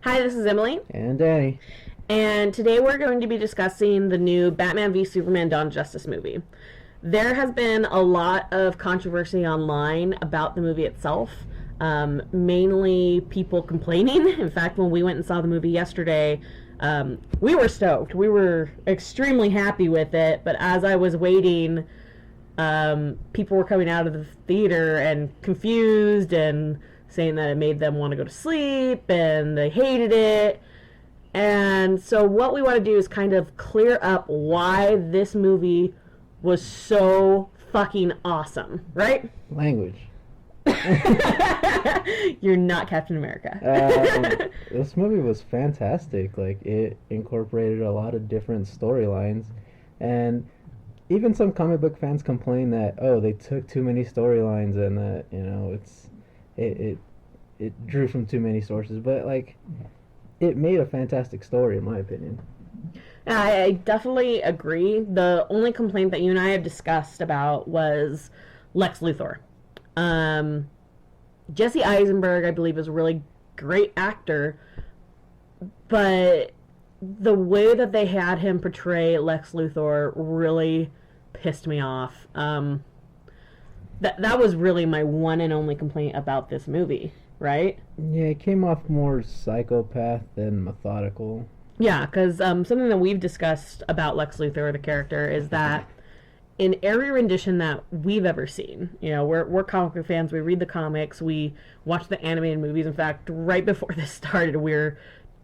Hi, this is Emily. And Danny. And today we're going to be discussing the new Batman v Superman Dawn of Justice movie. There has been a lot of controversy online about the movie itself, mainly people complaining. In fact, when we went and saw the movie yesterday, we were stoked. We were extremely happy with it, but as I was waiting, people were coming out of the theater and confused and saying that it made them want to go to sleep and they hated it. And so what we want to do is kind of clear up why this movie was so fucking awesome, right? Language. You're not Captain America. This movie was fantastic. Like, it incorporated a lot of different storylines, and even some comic book fans complain that, oh, they took too many storylines and that, it drew from too many sources. But like, it made a fantastic story in my opinion. I definitely agree. The only complaint that you and I have discussed about was Lex Luthor. Jesse Eisenberg, I believe, is a really great actor, but the way that they had him portray Lex Luthor really pissed me off. That was really my one and only complaint about this movie, right? Yeah, it came off more psychopath than methodical. Yeah, because something that we've discussed about Lex Luthor, the character, is that in every rendition that we've ever seen, we're comic book fans, we read the comics, we watch the animated movies. In fact, right before this started, we're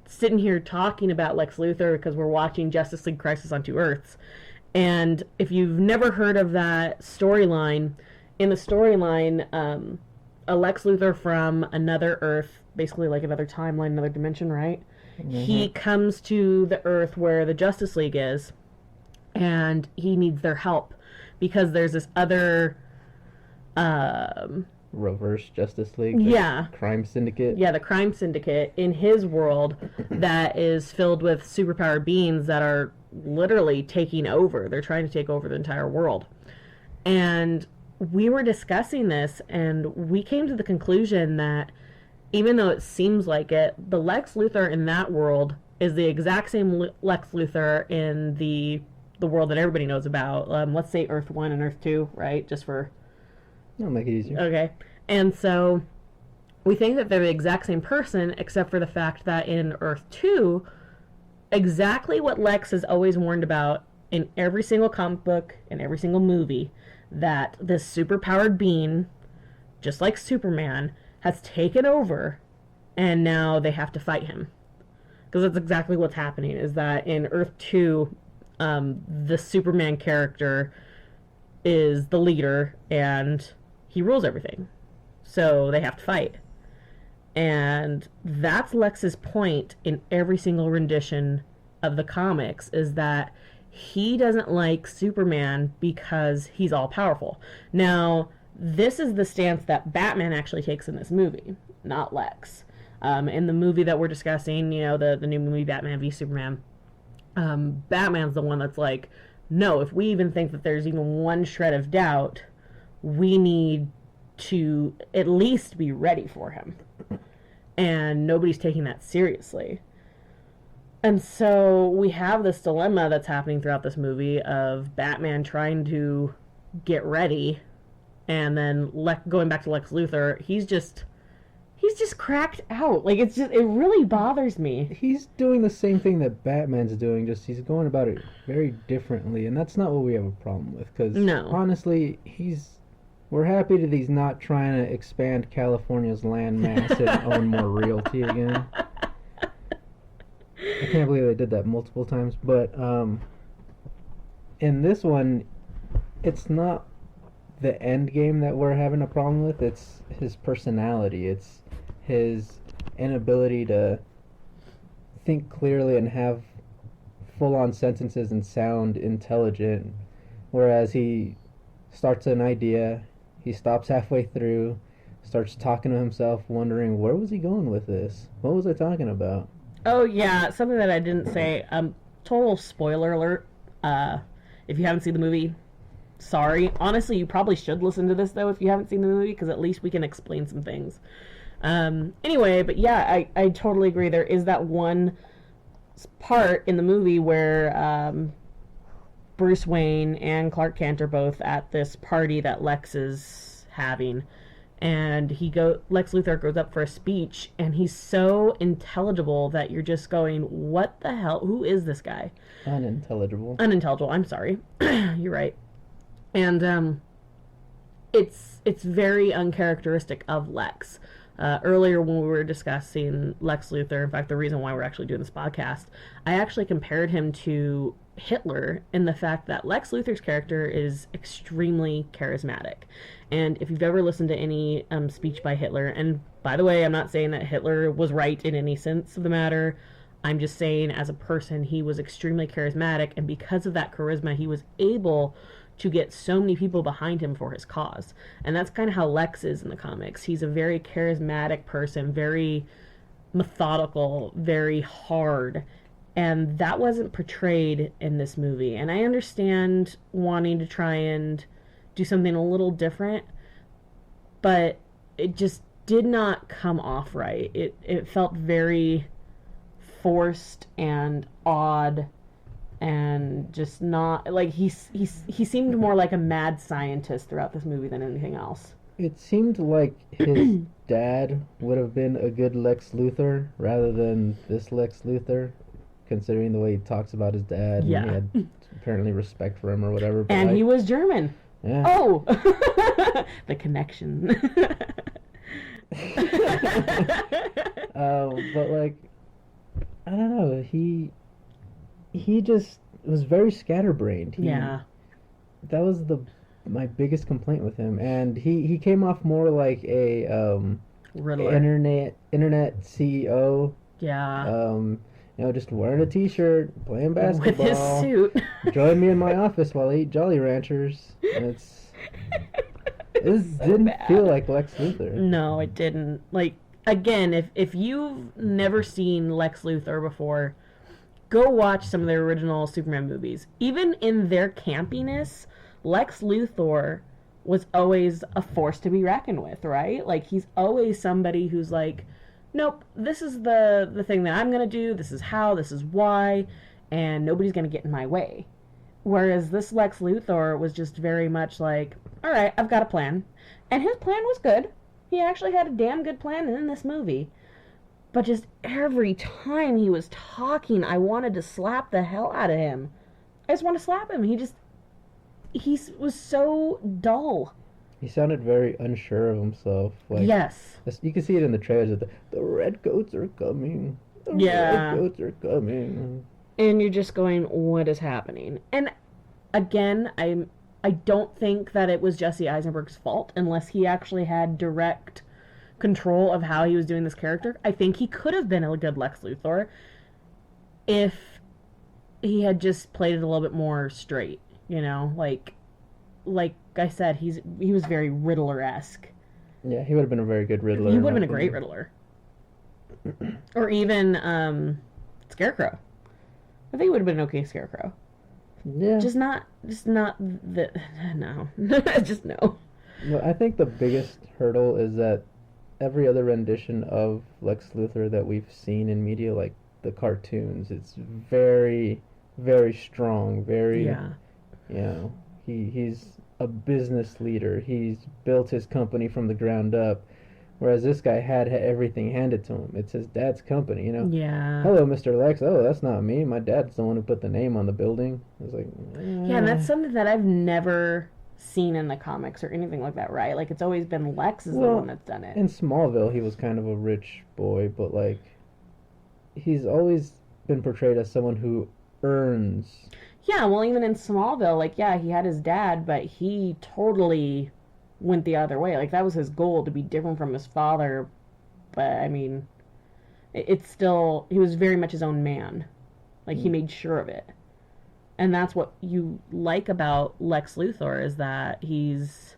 sitting here talking about Lex Luthor because we're watching Justice League Crisis on Two Earths. And if you've never heard of that storyline, in the storyline, a Lex Luthor from another Earth, basically like another timeline, another dimension, right? Mm-hmm. He comes to the Earth where the Justice League is, and he needs their help because there's this other reverse Justice League, crime syndicate. Yeah, the crime syndicate in his world that is filled with superpowered beings that are literally taking over. They're trying to take over the entire world. And we were discussing this, and we came to the conclusion that even though it seems like it, the Lex Luthor in that world is the exact same Lex Luthor in the world that everybody knows about. Let's say Earth 1 and Earth 2, right? Just for... I'll make it easier. Okay. And so we think that they're the exact same person, except for the fact that in Earth 2, exactly what Lex has always warned about in every single comic book and every single movie, that this superpowered being, just like Superman, has taken over, and now they have to fight him. Because that's exactly what's happening, is that in Earth 2, the Superman character is the leader, and he rules everything. So they have to fight. And that's Lex's point in every single rendition of the comics, is that he doesn't like Superman because he's all-powerful. Now, this is the stance that Batman actually takes in this movie, not Lex. In the movie that we're discussing, the new movie Batman v Superman, Batman's the one that's like, no, if we even think that there's even one shred of doubt, we need to at least be ready for him. And nobody's taking that seriously. And so we have this dilemma that's happening throughout this movie of Batman trying to get ready, and then going back to Lex Luthor, he's just cracked out. Like, it really bothers me. He's doing the same thing that Batman's doing, just he's going about it very differently, and that's not what we have a problem with. Because honestly, we're happy that he's not trying to expand California's land mass and own more realty again. I can't believe they did that multiple times, but in this one, it's not the end game that we're having a problem with. It's his personality. It's his inability to think clearly and have full-on sentences and sound intelligent, whereas he starts an idea, he stops halfway through, starts talking to himself, wondering, where was he going with this? What was I talking about? Oh, yeah, something that I didn't say. Total spoiler alert. If you haven't seen the movie, sorry. Honestly, you probably should listen to this, though, if you haven't seen the movie, because at least we can explain some things. Anyway, but yeah, I totally agree. There is that one part in the movie where Bruce Wayne and Clark Kent are both at this party that Lex is having, and Lex Luthor goes up for a speech, and he's so intelligible that you're just going, what the hell, who is this guy? Unintelligible, I'm sorry. You're right. And it's very uncharacteristic of Lex. Earlier when we were discussing Lex Luthor, in fact the reason why we're actually doing this podcast, I actually compared him to Hitler in the fact that Lex Luthor's character is extremely charismatic. And if you've ever listened to any speech by Hitler, and by the way, I'm not saying that Hitler was right in any sense of the matter, I'm just saying as a person he was extremely charismatic, and because of that charisma he was able to get so many people behind him for his cause. And that's kind of how Lex is in the comics. He's a very charismatic person, very methodical, very hard, and that wasn't portrayed in this movie. And I understand wanting to try and do something a little different, but it just did not come off right. It felt very forced and odd, and just not like he seemed more like a mad scientist throughout this movie than anything else. It seemed like his dad would have been a good Lex Luthor rather than this Lex Luthor, considering the way he talks about his dad. Yeah. And he had apparently respect for him or whatever. And he was German. Yeah. Oh! The connection. But like, I don't know, he just was very scatterbrained. Yeah. That was my biggest complaint with him, and he came off more like a Riddler. internet CEO. Yeah. Just wearing a t-shirt, playing basketball. With his suit. Join me in my office while I eat Jolly Ranchers. And it So didn't bad. feel like Lex Luthor. No, it didn't. Like, again, if you've never seen Lex Luthor before, go watch some of the original Superman movies. Even in their campiness, Lex Luthor was always a force to be reckoned with, right? Like, he's always somebody who's like, nope, this is the thing that I'm going to do, this is how, this is why, and nobody's going to get in my way. Whereas this Lex Luthor was just very much like, alright, I've got a plan. And his plan was good. He actually had a damn good plan in this movie. But just every time he was talking, I wanted to slap the hell out of him. I just want to slap him. He was so dull. He sounded very unsure of himself. Like, yes. You can see it in the trailers. The redcoats are coming. The redcoats are coming. And you're just going, what is happening? And again, I don't think that it was Jesse Eisenberg's fault unless he actually had direct control of how he was doing this character. I think he could have been a good Lex Luthor if he had just played it a little bit more straight, like I said, he was very Riddler-esque. Yeah, he would have been a very good Riddler. He would have been a great Riddler. Or even Scarecrow. I think he would have been an okay Scarecrow. Yeah. Just not the no. Just no. Well, I think the biggest hurdle is that every other rendition of Lex Luthor that we've seen in media, like the cartoons, it's very, very strong, very, he's a business leader. He's built his company from the ground up, whereas this guy had everything handed to him. It's his dad's company, Yeah. Hello, Mr. Lex. Oh, that's not me. My dad's the one who put the name on the building. I was like, Yeah, and that's something that I've never seen in the comics or anything like that, right? Like, it's always been Lex is the one that's done it. In Smallville, he was kind of a rich boy, but, like, he's always been portrayed as someone who earns. Yeah, well, even in Smallville, like, yeah, he had his dad, but he totally went the other way. Like, that was his goal, to be different from his father. But, I mean, it's still, he was very much his own man. Like, he made sure of it. And that's what you like about Lex Luthor, is that he is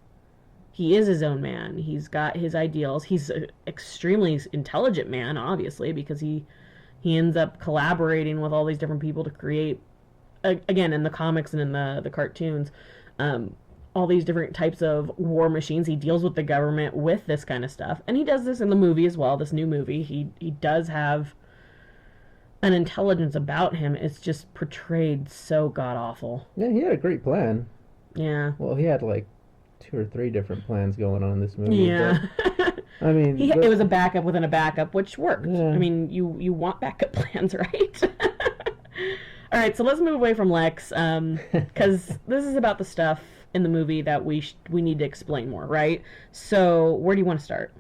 his own man. He's got his ideals. He's an extremely intelligent man, obviously, because he ends up collaborating with all these different people to create, again, in the comics and in the cartoons, all these different types of war machines. He deals with the government with this kind of stuff. And he does this in the movie as well, this new movie. He does have an intelligence about him. It's just portrayed so god-awful. Yeah, he had a great plan. Yeah. Well, he had like 2 or 3 different plans going on in this movie. Yeah. But, I mean... it was a backup within a backup, which worked. Yeah. I mean, you want backup plans, right? All right, so let's move away from Lex, because this is about the stuff in the movie that we need to explain more, right? So, where do you want to start?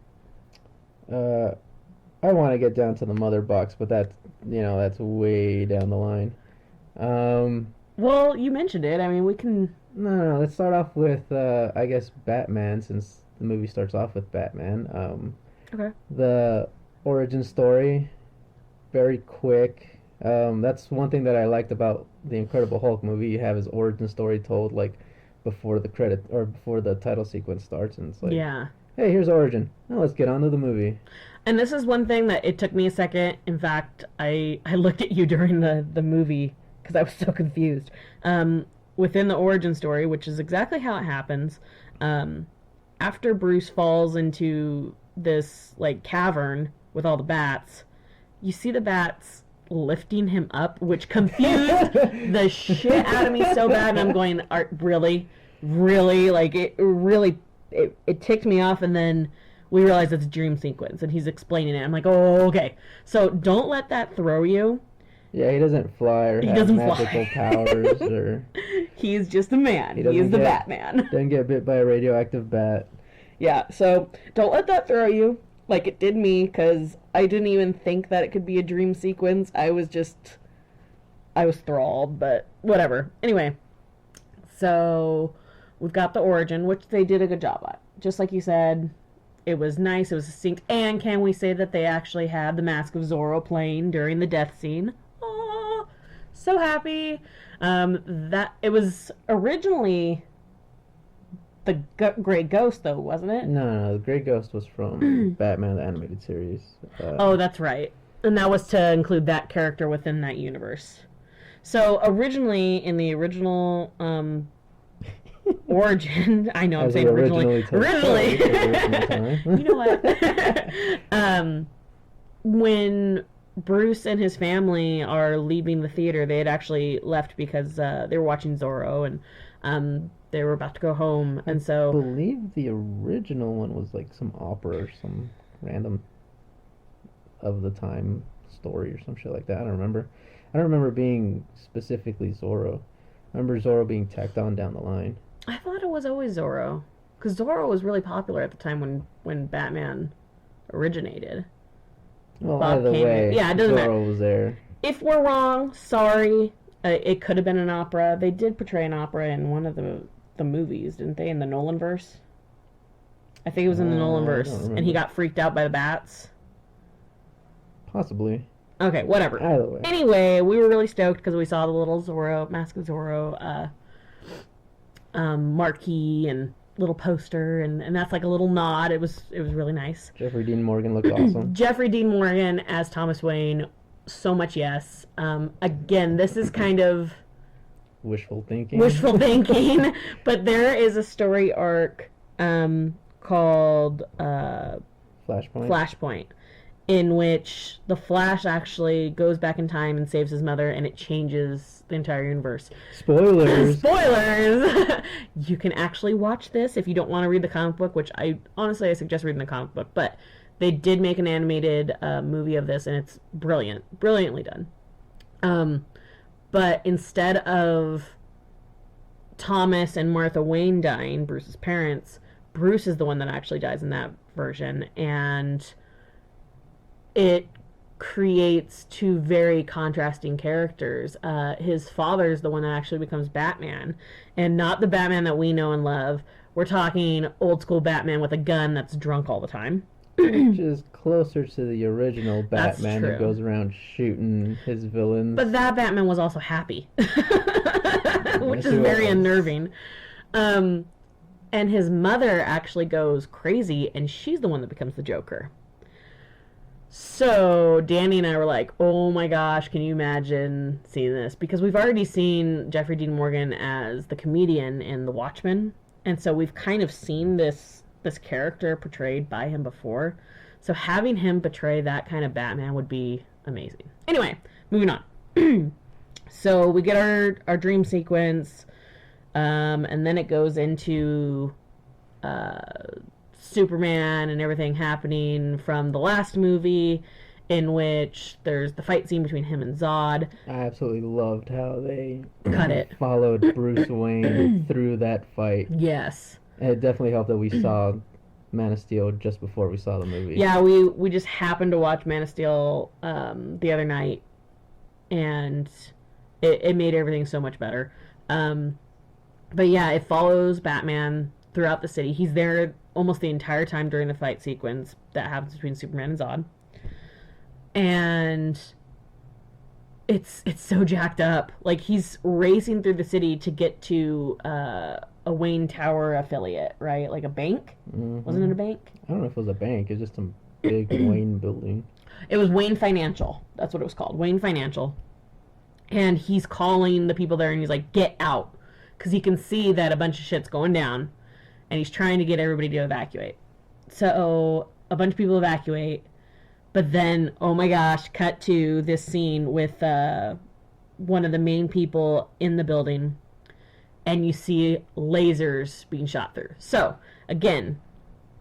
I want to get down to the mother box, but that's way down the line. Well, you mentioned it. I mean, we can... No, let's start off with, I guess, Batman, since the movie starts off with Batman. Okay. The origin story, very quick. That's one thing that I liked about the Incredible Hulk movie. You have his origin story told, like, before the credit, or before the title sequence starts, and it's like, yeah. Hey, here's origin. Now let's get on to the movie. And this is one thing that it took me a second. In fact, I looked at you during the movie, because I was so confused. Within the origin story, which is exactly how it happens, after Bruce falls into this, like, cavern with all the bats, you see the bats lifting him up, which confused the shit out of me so bad, and I'm going, really? Like, it ticked me off, and then we realize it's a dream sequence, and he's explaining it. I'm like, oh, okay. So don't let that throw you. Yeah, he doesn't fly or have magical powers, or... He's just a man. He is the Batman. Doesn't get bit by a radioactive bat. Yeah, so don't let that throw you, like it did me, because I didn't even think that it could be a dream sequence. I was thralled, but whatever. Anyway, so we've got the origin, which they did a good job at. Just like you said, it was nice, it was succinct, and can we say that they actually had the Mask of Zorro playing during the death scene? Oh, so happy. That it was originally the Grey Ghost, though, wasn't it? No, the Grey Ghost was from Batman the Animated Series. Oh, that's right. And that was to include that character within that universe. So originally, in the original origin, I know I'm saying originally. You know what? When Bruce and his family are leaving the theater, they had actually left because they were watching Zorro, and they were about to go home, and so... I believe the original one was like some opera or some random of the time story or some shit like that. I don't remember being specifically Zorro. I remember Zorro being tacked on down the line. I thought it was always Zorro, because Zorro was really popular at the time when Batman originated. Well, Bob either way, yeah, it doesn't Zorro matter. was there. If we're wrong, sorry. It could have been an opera. They did portray an opera in one of the movies, didn't they? In the Nolanverse? I think it was in the Nolanverse, and he got freaked out by the bats. Possibly. Okay, whatever. Either way. Anyway, we were really stoked because we saw the little Zorro, Mask of Zorro, marquee and little poster, and that's like a little nod. It was really nice. Jeffrey Dean Morgan looked awesome. Jeffrey Dean Morgan as Thomas Wayne, so much yes. Again, this is kind of wishful thinking, but there is a story arc called Flashpoint, in which the Flash actually goes back in time and saves his mother, and it changes the entire universe. Spoilers! You can actually watch this if you don't want to read the comic book, which I suggest reading the comic book, but they did make an animated movie of this, and it's brilliantly done. But instead of Thomas and Martha Wayne dying, Bruce's parents, Bruce is the one that actually dies in that version, and it creates two very contrasting characters. His father's the one that actually becomes Batman, and not the Batman that we know and love. We're talking old school Batman with a gun that's drunk all the time. Which is closer to the original Batman that goes around shooting his villains. But that Batman was also happy, which is very unnerving. And his mother actually goes crazy, and she's the one that becomes the Joker. So Danny and I were like, oh my gosh, can you imagine seeing this? Because we've already seen Jeffrey Dean Morgan as the comedian in The Watchmen, And so we've kind of seen this character portrayed by him before. So having him portray that kind of Batman would be amazing. Anyway, moving on. So we get our dream sequence, and then it goes into Superman and everything happening from the last movie, in which there's the fight scene between him and Zod. I absolutely loved how they Cut it. followed Bruce Wayne through that fight. Yes. And it definitely helped that we saw Man of Steel just before we saw the movie. Yeah, we just happened to watch Man of Steel the other night, and it made everything so much better. But yeah, it follows Batman throughout the city. He's there almost the entire time during the fight sequence that happens between Superman and Zod. And it's so jacked up. Like, he's racing through the city to get to a Wayne Tower affiliate, right? Like a bank? Mm-hmm. Wasn't it a bank? I don't know if it was a bank. It was just some big Wayne building. It was Wayne Financial. That's what it was called. Wayne Financial. And he's calling the people there and he's like, get out. Because he can see that a bunch of shit's going down. And he's trying to get everybody to evacuate. So a bunch of people evacuate. But then, oh my gosh, cut to this scene with one of the main people in the building. And you see lasers being shot through. So, again.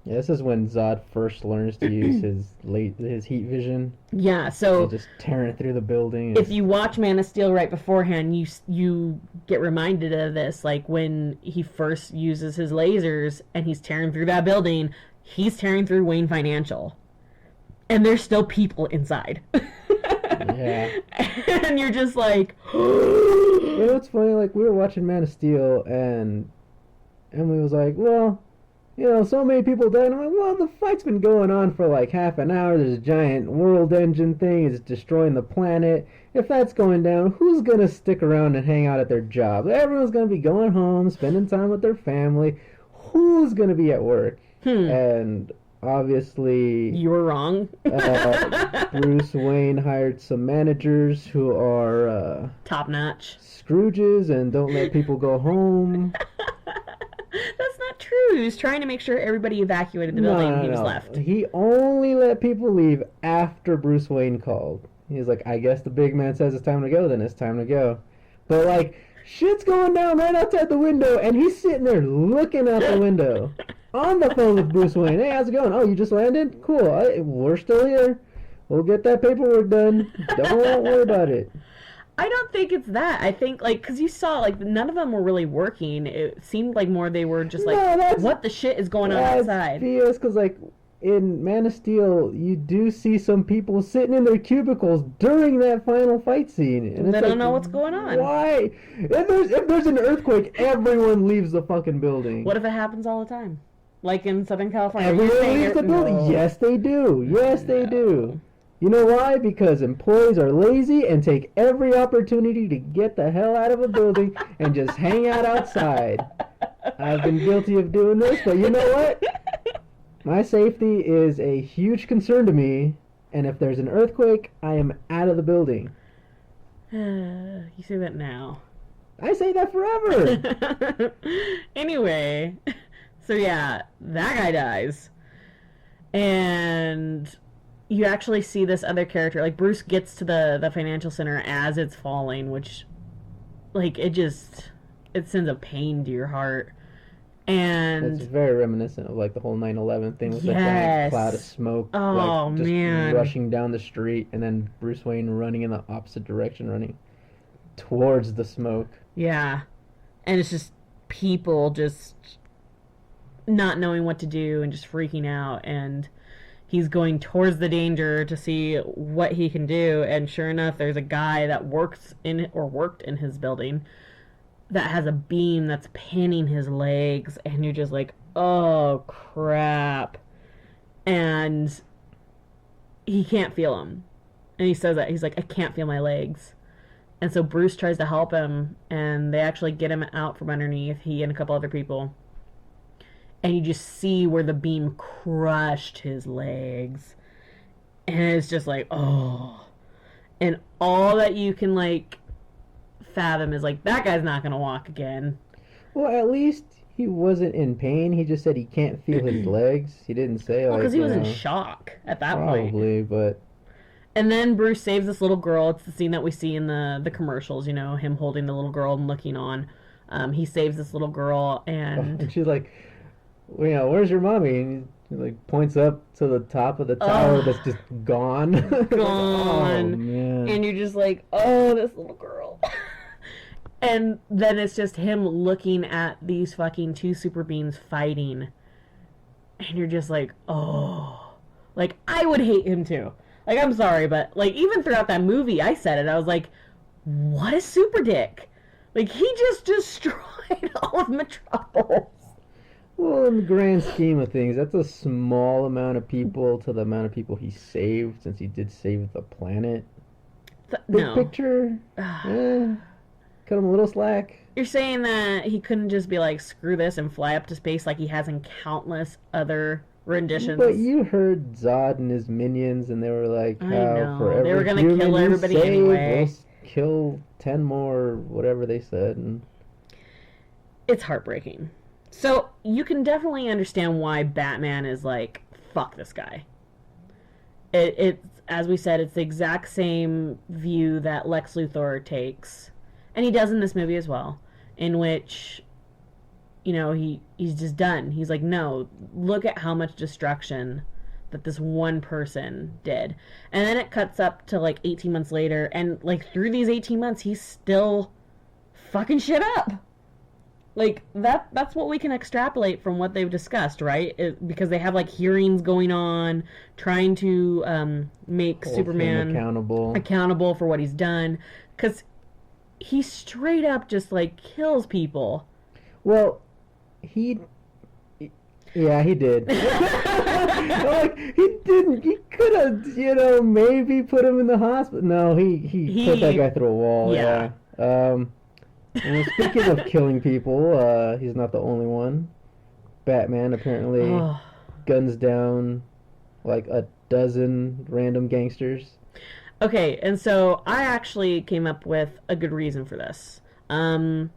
Yeah, this is when Zod first learns to use his heat vision. Yeah, so He's just tearing through the building. If you watch Man of Steel right beforehand, you get reminded of this. Like, when he first uses his lasers and he's tearing through that building, he's tearing through Wayne Financial. And there's still people inside. Yeah. And you're just like... You know what's funny? Like, we were watching Man of Steel, and Emily was like, well, you know, so many people died. And I'm like, well, the fight's been going on for like half an hour. There's a giant world engine thing. It's destroying the planet. If that's going down, who's going to stick around and hang out at their job? Everyone's going to be going home, spending time with their family. Who's going to be at work? And... obviously, you were wrong. Bruce Wayne hired some managers who are top notch Scrooges and don't let people go home. That's not true. He was trying to make sure everybody evacuated the building and he was left. He only let people leave after Bruce Wayne called. He's like, I guess the big man says it's time to go, then it's time to go. But like, shit's going down right outside the window, and he's sitting there looking out the window. On the phone with Bruce Wayne. Hey, how's it going? Oh, you just landed? Cool. We're still here. We'll get that paperwork done. Don't worry about it. I don't think it's that. I think, like, because you saw, like, none of them were really working. It seemed like more they were just like, what the shit is going on outside? That's because, like, in Man of Steel, you do see some people sitting in their cubicles during that final fight scene. And they don't know what's going on. Why? If there's an earthquake, everyone leaves the fucking building. What if it happens all the time? Like in Southern California. Everyone leaves the building. No. Yes, they do. Yes, they do. You know why? Because employees are lazy and take every opportunity to get the hell out of a building and just hang out outside. I've been guilty of doing this, but you know what? My safety is a huge concern to me, and if there's an earthquake, I am out of the building. You say that now. I say that forever. Anyway... So yeah, that guy dies. And you actually see this other character. Like, Bruce gets to the financial center as it's falling, which, like, it sends a pain to your heart. And... it's very reminiscent of, like, the whole 9/11 thing with the giant cloud of smoke. Oh, like, just man. rushing down the street, and then Bruce Wayne running in the opposite direction, running towards the smoke. Yeah. And it's just people just... not knowing what to do and just freaking out, and he's going towards the danger to see what he can do, and sure enough, there's a guy that worked in his building that has a beam that's pinning his legs, and you're just like, oh crap. And he can't feel him, and he says that he's like, I can't feel my legs. And so Bruce tries to help him, and they actually get him out from underneath, he and a couple other people. And you just see where the beam crushed his legs. And it's just like, oh. And all that you can, like, fathom is, like, that guy's not going to walk again. Well, at least he wasn't in pain. He just said he can't feel his legs. He didn't say Well, like because he was in shock at that point. probably, but And then Bruce saves this little girl. It's the scene that we see in the commercials, him holding the little girl and looking on. He saves this little girl, and and she's like, well, where's your mommy? And he like points up to the top of the tower that's just gone. gone. Oh man. And you're just like, oh, this little girl. And then it's just him looking at these fucking two super beings fighting. And you're just like, oh. Like, I would hate him too. Like, I'm sorry, but, like, even throughout that movie, I said it. I was like, what a super dick. Like, he just destroyed all of Metropolis. Well, in the grand scheme of things, that's a small amount of people to the amount of people he saved, since he did save the planet. Big picture, cut him a little slack. You're saying that he couldn't just be like, screw this and fly up to space like he has in countless other renditions. But you heard Zod and his minions, and they were like, how for every they were gonna kill everybody anyway. We'll kill 10 more, whatever they said. And it's heartbreaking. So you can definitely understand why Batman is like, fuck this guy. It's, as we said, it's the exact same view that Lex Luthor takes, and he does in this movie as well, in which, he's just done. He's like, no, look at how much destruction that this one person did. And then it cuts up to like 18 months later, and like through these 18 months, he's still fucking shit up. Like, that's what we can extrapolate from what they've discussed, right? Because they have, like, hearings going on, trying to make hold Superman accountable for what he's done. Because he straight up just, like, kills people. Well, he did. Like, he didn't. He could have, maybe put him in the hospital. No, he put that guy through a wall. Yeah. Well, speaking of killing people, he's not the only one. Batman apparently guns down like a dozen random gangsters. Okay, and so I actually came up with a good reason for this. Apparently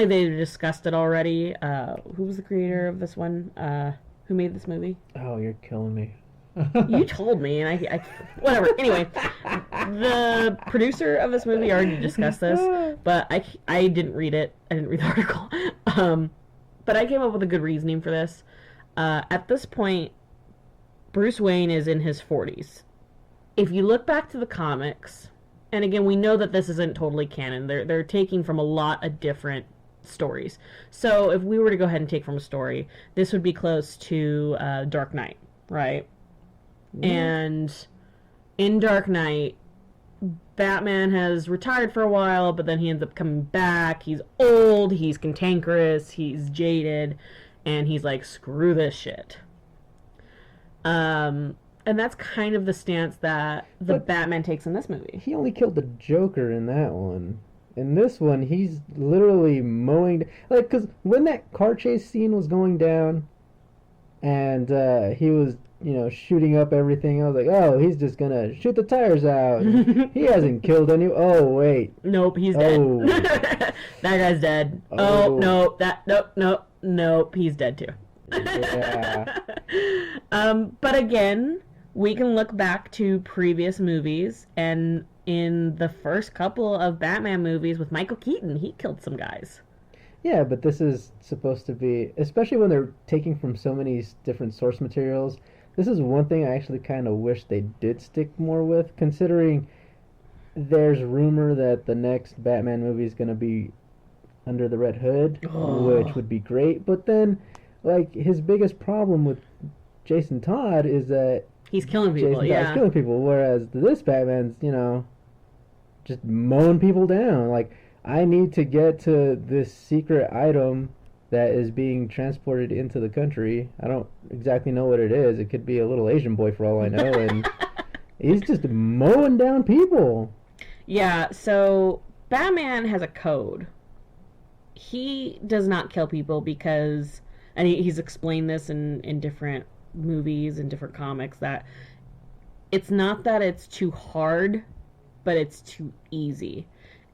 they discussed it already. Who was the creator of this one? Who made this movie? Oh, you're killing me. You told me, and I whatever. Anyway, the producer of this movie already discussed this, but I didn't read it. I didn't read the article. But I came up with a good reasoning for this. At this point, Bruce Wayne is in his 40s. If you look back to the comics, and again, we know that this isn't totally canon. They're taking from a lot of different stories. So if we were to go ahead and take from a story, this would be close to Dark Knight, right? And in Dark Knight, Batman has retired for a while, but then he ends up coming back. He's old, he's cantankerous, he's jaded, and he's like, screw this shit. And that's kind of the stance that Batman takes in this movie. He only killed the Joker in that one. In this one, he's literally mowing... Like, because when that car chase scene was going down, and he was... shooting up everything. I was like, oh, he's just gonna shoot the tires out. He hasn't killed any. Oh, wait. Nope, he's dead. That guy's dead. Oh, no. Nope, he's dead too. Yeah. But again, we can look back to previous movies, and in the first couple of Batman movies with Michael Keaton, he killed some guys. Yeah, but this is supposed to be, especially when they're taking from so many different source materials, this is one thing I actually kind of wish they did stick more with, considering there's rumor that the next Batman movie is going to be Under the Red Hood, which would be great. But then, like, his biggest problem with Jason Todd is that he's killing people, Jason Todd's killing people, whereas this Batman's, just mowing people down. Like, I need to get to this secret item that is being transported into the country. I don't exactly know what it is. It could be a little Asian boy for all I know, and he's just mowing down people. Yeah, so Batman has a code. He does not kill people because, and he's explained this in different movies and different comics, that it's not that it's too hard, but it's too easy.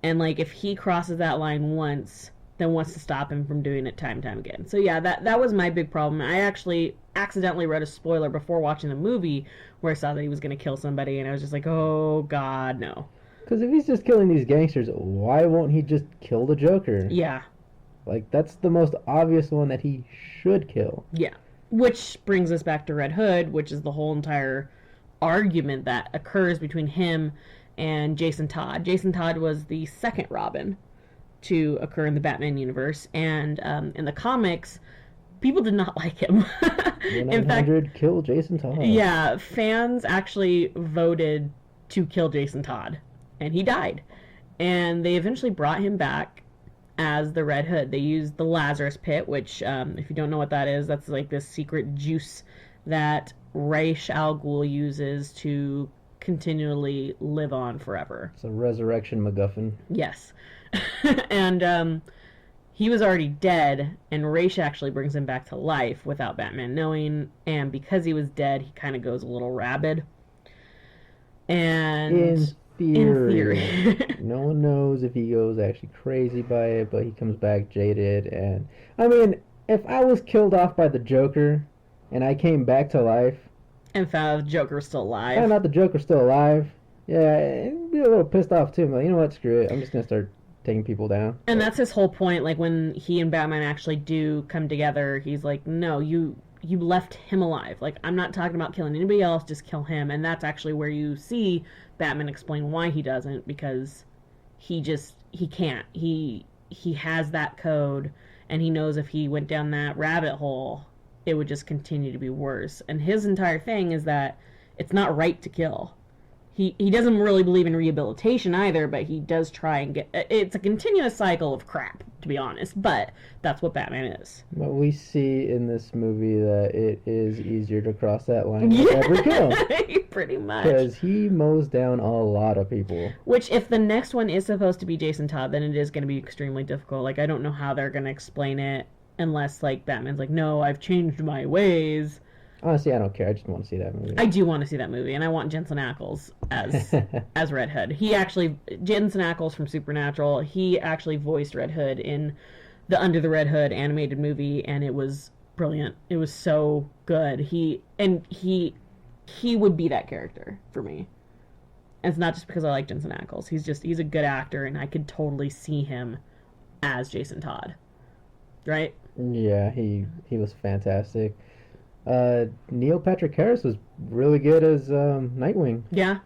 And, like, if he crosses that line once, then wants to stop him from doing it time and time again. So yeah, that was my big problem. I actually accidentally read a spoiler before watching the movie where I saw that he was going to kill somebody, and I was just like, oh god, no. Because if he's just killing these gangsters, why won't he just kill the Joker? Yeah. Like, that's the most obvious one that he should kill. Yeah. Which brings us back to Red Hood, which is the whole entire argument that occurs between him and Jason Todd. Jason Todd was the second Robin to occur in the Batman universe, and in the comics, people did not like him. In fact, kill Jason Todd. Yeah, fans actually voted to kill Jason Todd, and he died. And they eventually brought him back as the Red Hood. They used the Lazarus Pit, which, if you don't know what that is, that's like this secret juice that Ra's al Ghul uses to continually live on forever. It's a resurrection MacGuffin. Yes. And he was already dead, and Ra's actually brings him back to life without Batman knowing, and because he was dead, he kind of goes a little rabid. And in theory. No one knows if he goes actually crazy by it, but he comes back jaded. And I mean, if I was killed off by the Joker and I came back to life and found the Joker still alive, found out the Joker's still alive, yeah, I'd be a little pissed off too. I'm like, you know what, screw it, I'm just gonna start taking people down. And that's his whole point. Like, when he and Batman actually do come together, he's like, no, you left him alive. Like, I'm not talking about killing anybody else, just kill him. And that's actually where you see Batman explain why he doesn't, because he can't. He has that code, and he knows if he went down that rabbit hole, it would just continue to be worse. And his entire thing is that it's not right to kill. He doesn't really believe in rehabilitation either, but he does try and get... It's a continuous cycle of crap, to be honest, but that's what Batman is. Well, we see in this movie that it is easier to cross that line with every kill. Pretty much. Because he mows down a lot of people. Which, if the next one is supposed to be Jason Todd, then it is going to be extremely difficult. Like, I don't know how they're going to explain it unless, like, Batman's like, no, I've changed my ways. Honestly, I don't care. I just want to see that movie. I do want to see that movie, and I want Jensen Ackles as Red Hood. Jensen Ackles from Supernatural, he actually voiced Red Hood in the Under the Red Hood animated movie, and it was brilliant. It was so good. He would be that character for me. And it's not just because I like Jensen Ackles. He's a good actor, and I could totally see him as Jason Todd. Right? Yeah, he was fantastic. Neil Patrick Harris was really good as Nightwing. Yeah.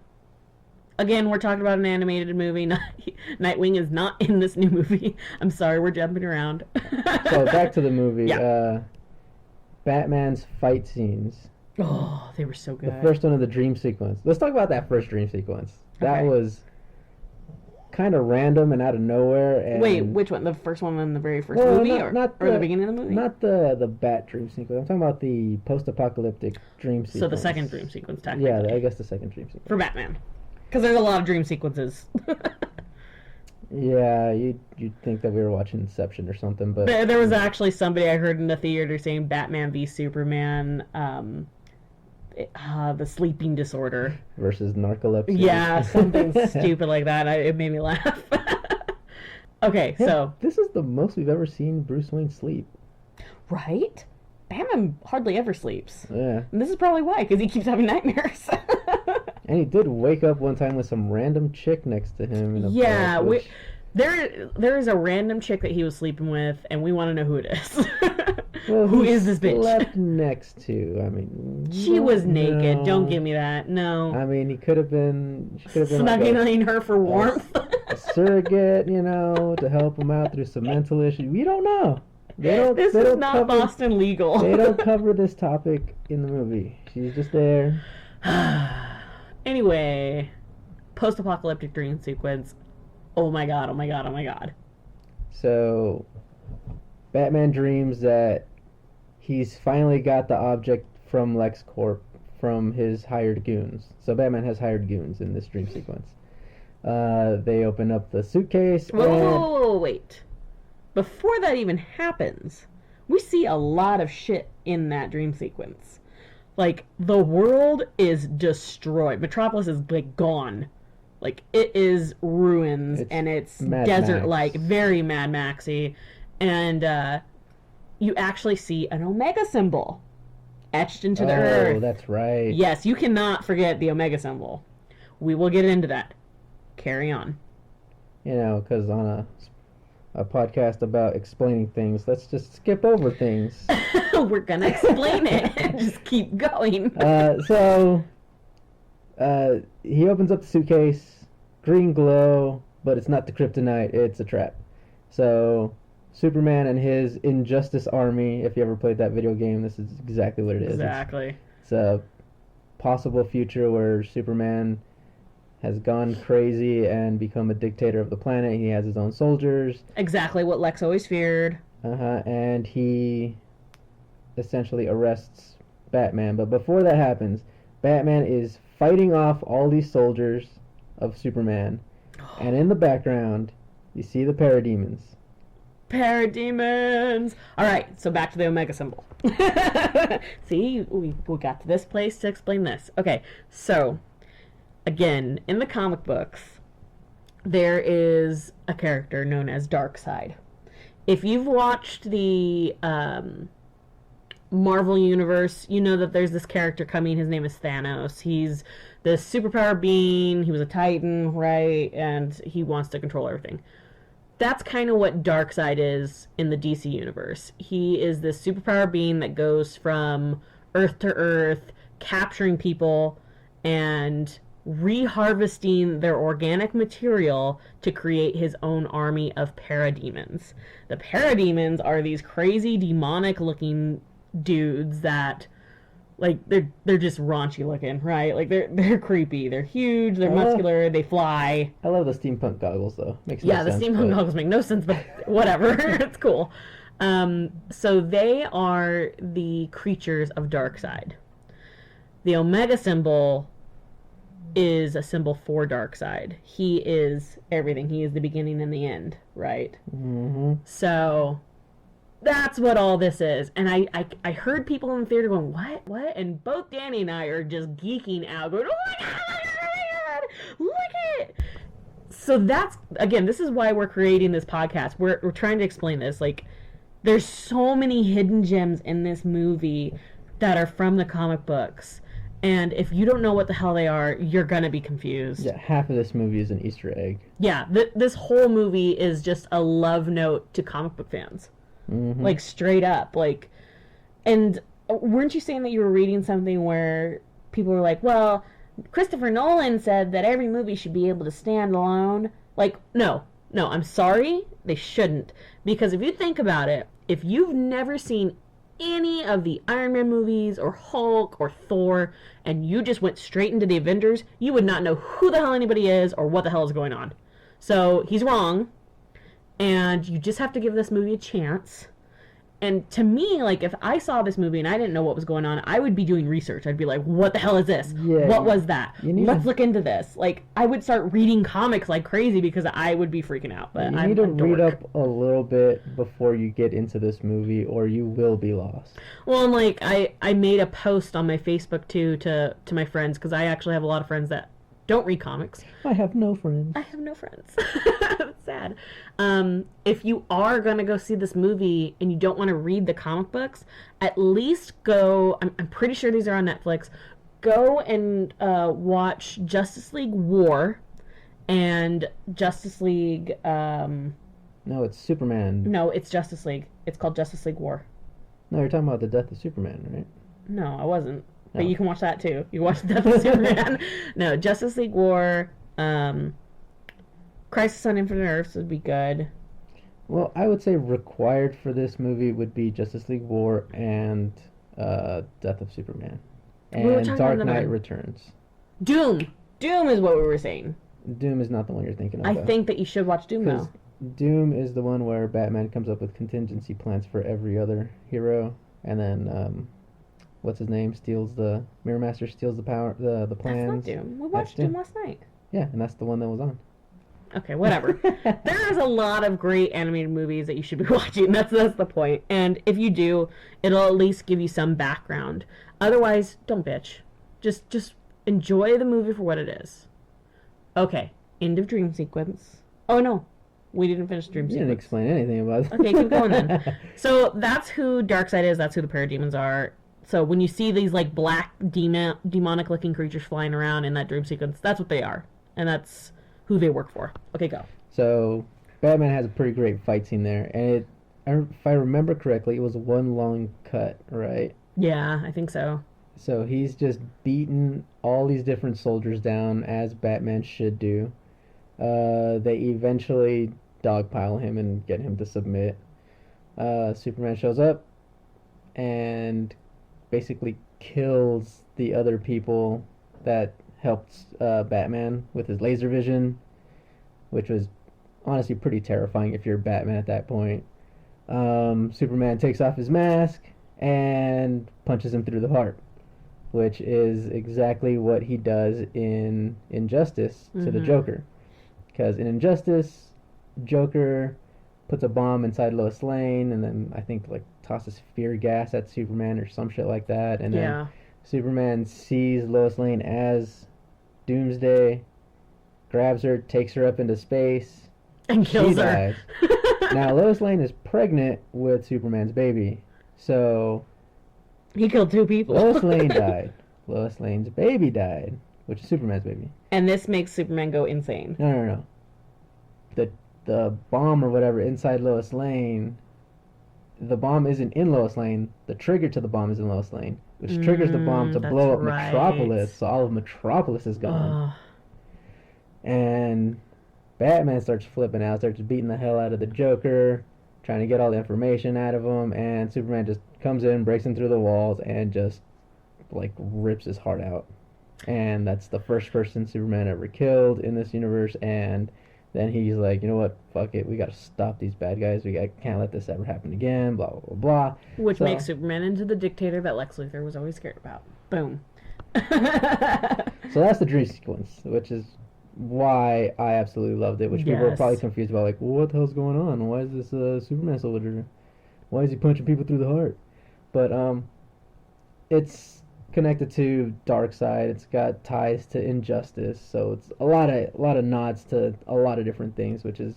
Again, we're talking about an animated movie. Nightwing is not in this new movie. I'm sorry, we're jumping around. So back to the movie. Yeah. Batman's fight scenes. Oh, they were so good. The first one of the dream sequence. Let's talk about that first dream sequence. That was kind of random and out of nowhere. And wait, which one? The first one in the very first movie, or the beginning of the movie? Not the bat dream sequence. I'm talking about the post-apocalyptic dream sequence. So the second dream sequence, technically. Yeah, I guess the second dream sequence. For Batman. Because there's a lot of dream sequences. Yeah, you'd think that we were watching Inception or something, but... There was actually somebody I heard in the theater saying Batman v Superman, the sleeping disorder. Versus narcolepsy. Yeah, something stupid like that. It made me laugh. Okay, yeah, so... This is the most we've ever seen Bruce Wayne sleep. Right? Batman hardly ever sleeps. Yeah. And this is probably why, because he keeps having nightmares. And he did wake up one time with some random chick next to him. In a bed, which... there is a random chick that he was sleeping with, and we want to know who it is. Well, who is this bitch? Slept next to. I mean, she was naked. No. Don't give me that. No. I mean, he could have been. She could have been snuggling her for warmth. A surrogate, to help him out through some mental issues. We don't know. This is not Boston Legal. They don't cover this topic in the movie. She's just there. Anyway, post-apocalyptic dream sequence. Oh my god, oh my god, oh my god. So, Batman dreams that he's finally got the object from LexCorp from his hired goons. So Batman has hired goons in this dream sequence. They open up the suitcase. Whoa, wait. Before that even happens, we see a lot of shit in that dream sequence. Like, the world is destroyed. Metropolis is, like, gone. Like, it is ruins, and it's desert-like, very Mad Maxy. And you actually see an omega symbol etched into the Oh, earth. that's right. Yes, you cannot forget the omega symbol. We will get into that. Carry on. You know, because on a podcast about explaining things, let's just skip over things. We're gonna explain it. Just keep going. He opens up the suitcase, green glow, but it's not the kryptonite, it's a trap. So Superman and his Injustice Army, if you ever played that video game, this is exactly what it is. Exactly. It's a possible future where Superman has gone crazy and become a dictator of the planet. He has his own soldiers. Exactly what Lex always feared. And he essentially arrests Batman. But before that happens, Batman is fighting off all these soldiers of Superman. And in the background, you see the parademons. Parademons! Alright, so back to the Omega symbol. See, we got to this place to explain this. Okay, so, again, in the comic books, there is a character known as Darkseid. If you've watched the Marvel Universe, you know that there's this character coming. His name is Thanos. He's the superpower being. He was a Titan, right? And he wants to control everything. That's kind of what Darkseid is in the DC Universe. He is this superpower being that goes from Earth to Earth, capturing people and reharvesting their organic material to create his own army of parademons. The parademons are these crazy demonic looking dudes that, like, they're just raunchy looking, right? Like, they're creepy, they're huge, they're muscular, they fly. I love the steampunk goggles though. Makes no sense, the steampunk goggles make no sense, but whatever. It's cool. So they are the creatures of Darkseid. The Omega symbol is a symbol for Darkseid. He is everything. He is the beginning and the end, right? Mm-hmm. So that's what all this is. And I heard people in the theater going, what? And both Danny and I are just geeking out, going, oh my god, look at it. So that's, again, this is why we're creating this podcast. We're trying to explain this. Like, there's so many hidden gems in this movie that are from the comic books. And if you don't know what the hell they are, you're gonna be confused. Yeah, half of this movie is an Easter egg. Yeah, this whole movie is just a love note to comic book fans. Mm-hmm. Like, straight up. Like, and weren't you saying that you were reading something where people were like, well, Christopher Nolan said that every movie should be able to stand alone? Like, no, I'm sorry, they shouldn't. Because if you think about it, if you've never seen any of the Iron Man movies or Hulk or Thor and you just went straight into the Avengers, you would not know who the hell anybody is or what the hell is going on. So he's wrong, and you just have to give this movie a chance. And to me, like, if I saw this movie and I didn't know what was going on, I would be doing research. I'd be like, what the hell is this? Yeah, what was that? Let's look into this. Like, I would start reading comics like crazy because I would be freaking out. But you need to read up a little bit before you get into this movie, or you will be lost. Well, and like, I made a post on my Facebook, too, to my friends, because I actually have a lot of friends that don't read comics. I have no friends. I have no friends. That's sad. If you are going to go see this movie and you don't want to read the comic books, at least go, I'm pretty sure these are on Netflix, go and watch Justice League War and Justice League... No, it's Superman. No, it's Justice League. It's called Justice League War. No, you're talking about the death of Superman, right? No, I wasn't. No. But you can watch that too. You watch Death of Superman. No, Justice League War, Crisis on Infinite Earths would be good. Well, I would say required for this movie would be Justice League War and Death of Superman. And Dark Knight Returns. Doom! Doom is what we were saying. Doom is not the one you're thinking of. I think that you should watch Doom now. Doom is the one where Batman comes up with contingency plans for every other hero, and then what's his name steals the Mirror Master steals the power the plans. That's not Doom. We watched Doom last night. Yeah, and that's the one that was on. Okay, whatever. There is a lot of great animated movies that you should be watching. That's the point. And if you do, it'll at least give you some background. Otherwise, don't bitch. Just enjoy the movie for what it is. Okay, end of dream sequence. Oh no, We didn't finish dream You sequence. didn't explain anything about it. Okay, keep going then. So that's who Darkseid is. That's who the parademons are. So when you see these like black demonic looking creatures flying around in that dream sequence, that's what they are, and that's who they work for. Okay, go. So Batman has a pretty great fight scene there, and if I remember correctly, it was one long cut, right? Yeah, I think so. So he's just beating all these different soldiers down as Batman should do. They eventually dogpile him and get him to submit. Superman shows up and basically kills the other people that helped Batman with his laser vision, which was honestly pretty terrifying if you're Batman at that point. Superman takes off his mask and punches him through the heart, which is exactly what he does in Injustice to the Joker. Because in Injustice, Joker puts a bomb inside Lois Lane and then I think like tosses fear gas at Superman or some shit like that. And then Superman sees Lois Lane as Doomsday, grabs her, takes her up into space, and kills her. Dies. Now Lois Lane is pregnant with Superman's baby, so he killed 2 people. Lois Lane died. Lois Lane's baby died, which is Superman's baby. And this makes Superman go insane. No. The bomb or whatever inside Lois Lane, the bomb isn't in Lois Lane. The trigger to the bomb is in Lois Lane, which triggers the bomb to blow up Metropolis, so all of Metropolis is gone. And Batman starts flipping out, starts beating the hell out of the Joker, trying to get all the information out of him, and Superman just comes in, breaks in through the walls, and just, like, rips his heart out. And that's the first person Superman ever killed in this universe, and then he's like, you know what, fuck it, we gotta stop these bad guys, can't let this ever happen again, blah, blah, blah, blah. Which makes Superman into the dictator that Lex Luthor was always scared about. Boom. So that's the dream sequence, which is why I absolutely loved it, which people are probably confused about, like, well, what the hell's going on? Why is this Superman soldier? Why is he punching people through the heart? But it's connected to Darkseid. It's got ties to Injustice, so it's a lot of nods to a lot of different things, which is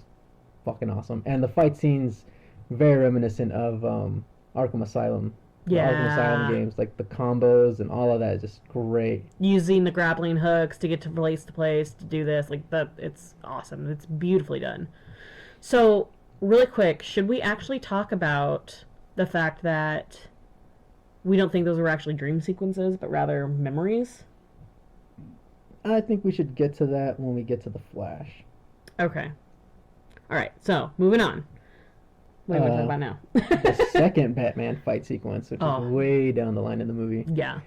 fucking awesome. And the fight scenes very reminiscent of Arkham Asylum. The Arkham Asylum games, like the combos and all of that is just great. Using the grappling hooks to get to place to do this, like that, it's awesome. It's beautifully done. So, really quick, should we actually talk about the fact that we don't think those were actually dream sequences, but rather memories? I think we should get to that when we get to the Flash. Okay. Alright, so, moving on. What are we talking about now? The second Batman fight sequence, which is way down the line in the movie. Yeah.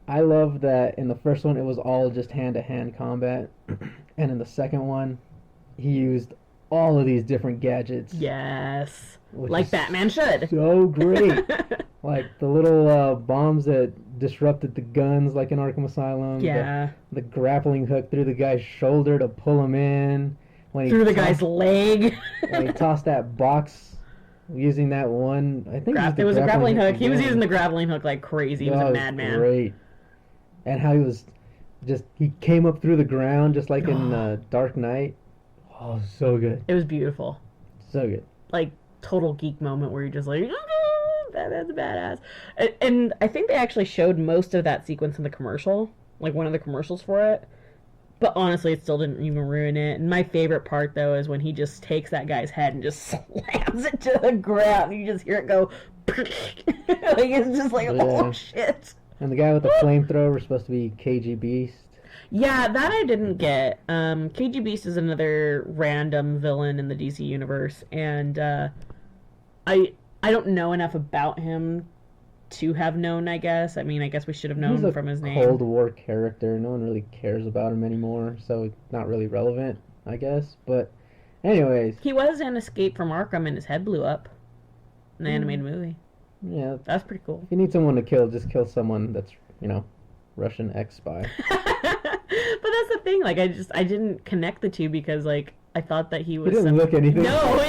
I love that in the first one it was all just hand-to-hand combat, and in the second one he used all of these different gadgets. Yes. Like Batman should. So great. Like the little bombs that disrupted the guns like in Arkham Asylum. Yeah. The grappling hook through the guy's shoulder to pull him in. Through the guy's leg. When he tossed that box using that one, I think it was a grappling hook. He was using the grappling hook like crazy. He was a madman. Great. And how he came up through the ground just like in Dark Knight. Oh, so good. It was beautiful. So good. Like, total geek moment where you're just like, Batman's a badass. And I think they actually showed most of that sequence in the commercial. Like, one of the commercials for it. But honestly, it still didn't even ruin it. And my favorite part, though, is when he just takes that guy's head and just slams it to the ground. And you just hear it go, like, it's just like, oh, shit. And the guy with the flamethrower was supposed to be KG Beast. Yeah, that I didn't get. KG Beast is another random villain in the DC universe. And I don't know enough about him to have known, I guess. I mean, I guess we should have known from his name. He's a Cold War character. No one really cares about him anymore, so it's not really relevant, I guess. But anyways. He was in Escape from Arkham and his head blew up in the animated movie. Yeah. That's pretty cool. If you need someone to kill, just kill someone that's, Russian ex-spy. But that's the thing, like, I didn't connect the two because, like, I thought that he was. He didn't look anything. No,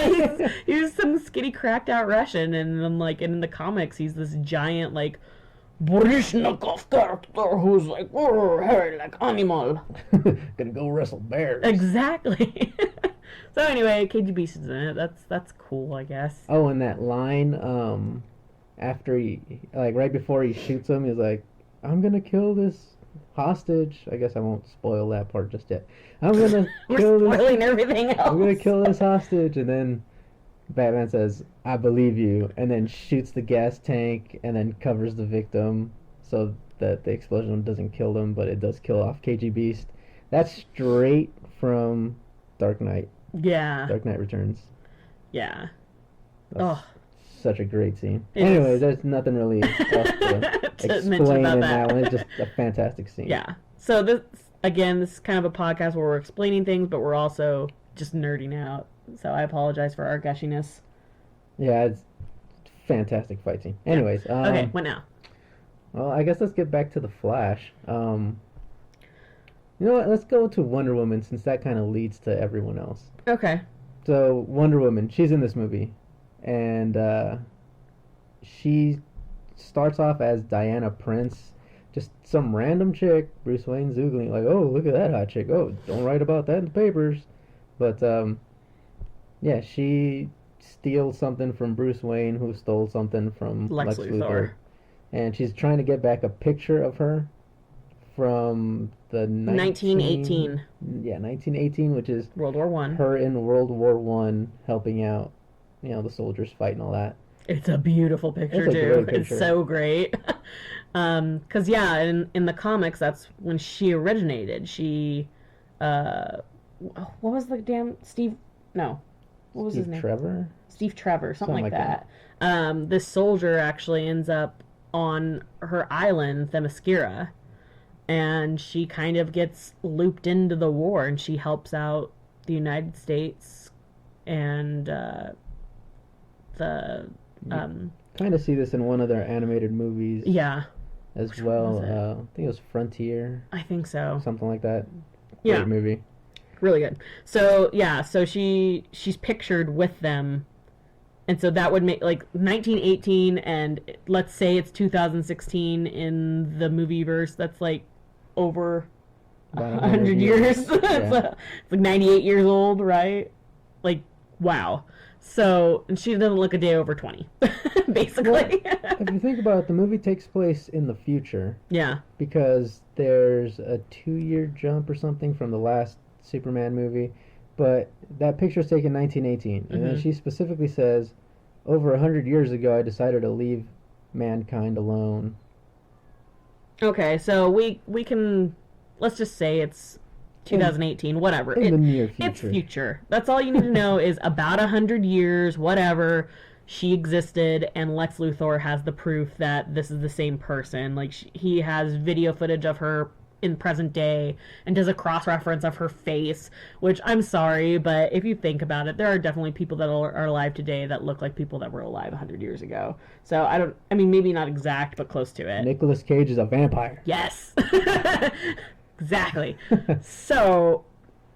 he was some skinny, cracked out Russian, and then like in the comics, he's this giant like Baryshnikov character who's like, oh, hey, like animal. Gonna go wrestle bears. Exactly. So anyway, KGB is in it. That's cool, I guess. Oh, and that line, after he, like, right before he shoots him, he's like, I'm gonna kill this hostage. I guess I won't spoil that part just yet. I'm gonna kill We're spoiling this. everything else. I'm gonna kill this hostage, and then Batman says, I believe you, and then shoots the gas tank, and then covers the victim so that the explosion doesn't kill them, but it does kill off KG Beast. That's straight from Dark Knight. Yeah. Dark Knight Returns. Yeah. That's Oh. such a great scene. It Anyways, is. there's nothing really else to mention explain about in that. that one. It's just a fantastic scene. Yeah. So this is kind of a podcast where we're explaining things, but we're also just nerding out. So I apologize for our gushiness. Yeah, it's fantastic fight scene. Anyways, Okay, what now? well, I guess let's get back to the Flash. You know what? Let's go to Wonder Woman since that kind of leads to everyone else. Okay. So Wonder Woman, she's in this movie, and she starts off as Diana Prince, just some random chick. Bruce Wayne's oogling like, "Oh, look at that hot chick. Oh, don't write about that in the papers." But yeah, she steals something from Bruce Wayne, who stole something from Lex Luthor. and she's trying to get back a picture of her from the 1918. Yeah, 1918, which is World War One. her in World War One helping out, the soldiers fighting all that. It's a beautiful picture, It's a too. great picture. It's so great. Because, yeah, in the comics, that's when she originated. She, what was the damn, Steve, no, what was his name? Trevor? Steve Trevor, something like Something that. This soldier actually ends up on her island, Themyscira, and she kind of gets looped into the war, and she helps out the United States and the Kind of see this in one of their animated movies yeah, as Which one well. was it? I think it was Frontier, I think so. something like that. Yeah. Great movie. Really good. So yeah, so she's pictured with them, and so that would make like 1918, and let's say it's 2016 in the movie verse. That's like over About 100 years. Yeah. It's like 98 years old, right? Like wow. So and she doesn't look a day over 20, basically. If you think about it, the movie takes place in the future Yeah. because there's a 2-year jump or something from the last Superman movie, but that picture's taken in 1918, and then Mhm. she specifically says, over 100 years ago, I decided to leave mankind alone. Okay, so we can let's just say it's 2018, whatever. In the near future. It's future. That's all you need to know is about 100 years, whatever. She existed, and Lex Luthor has the proof that this is the same person. Like he has video footage of her in present day and does a cross reference of her face. Which I'm sorry, but if you think about it, there are definitely people that are alive today that look like people that were alive 100 years ago. So I mean, maybe not exact, but close to it. Nicolas Cage is a vampire. Yes. Exactly. So,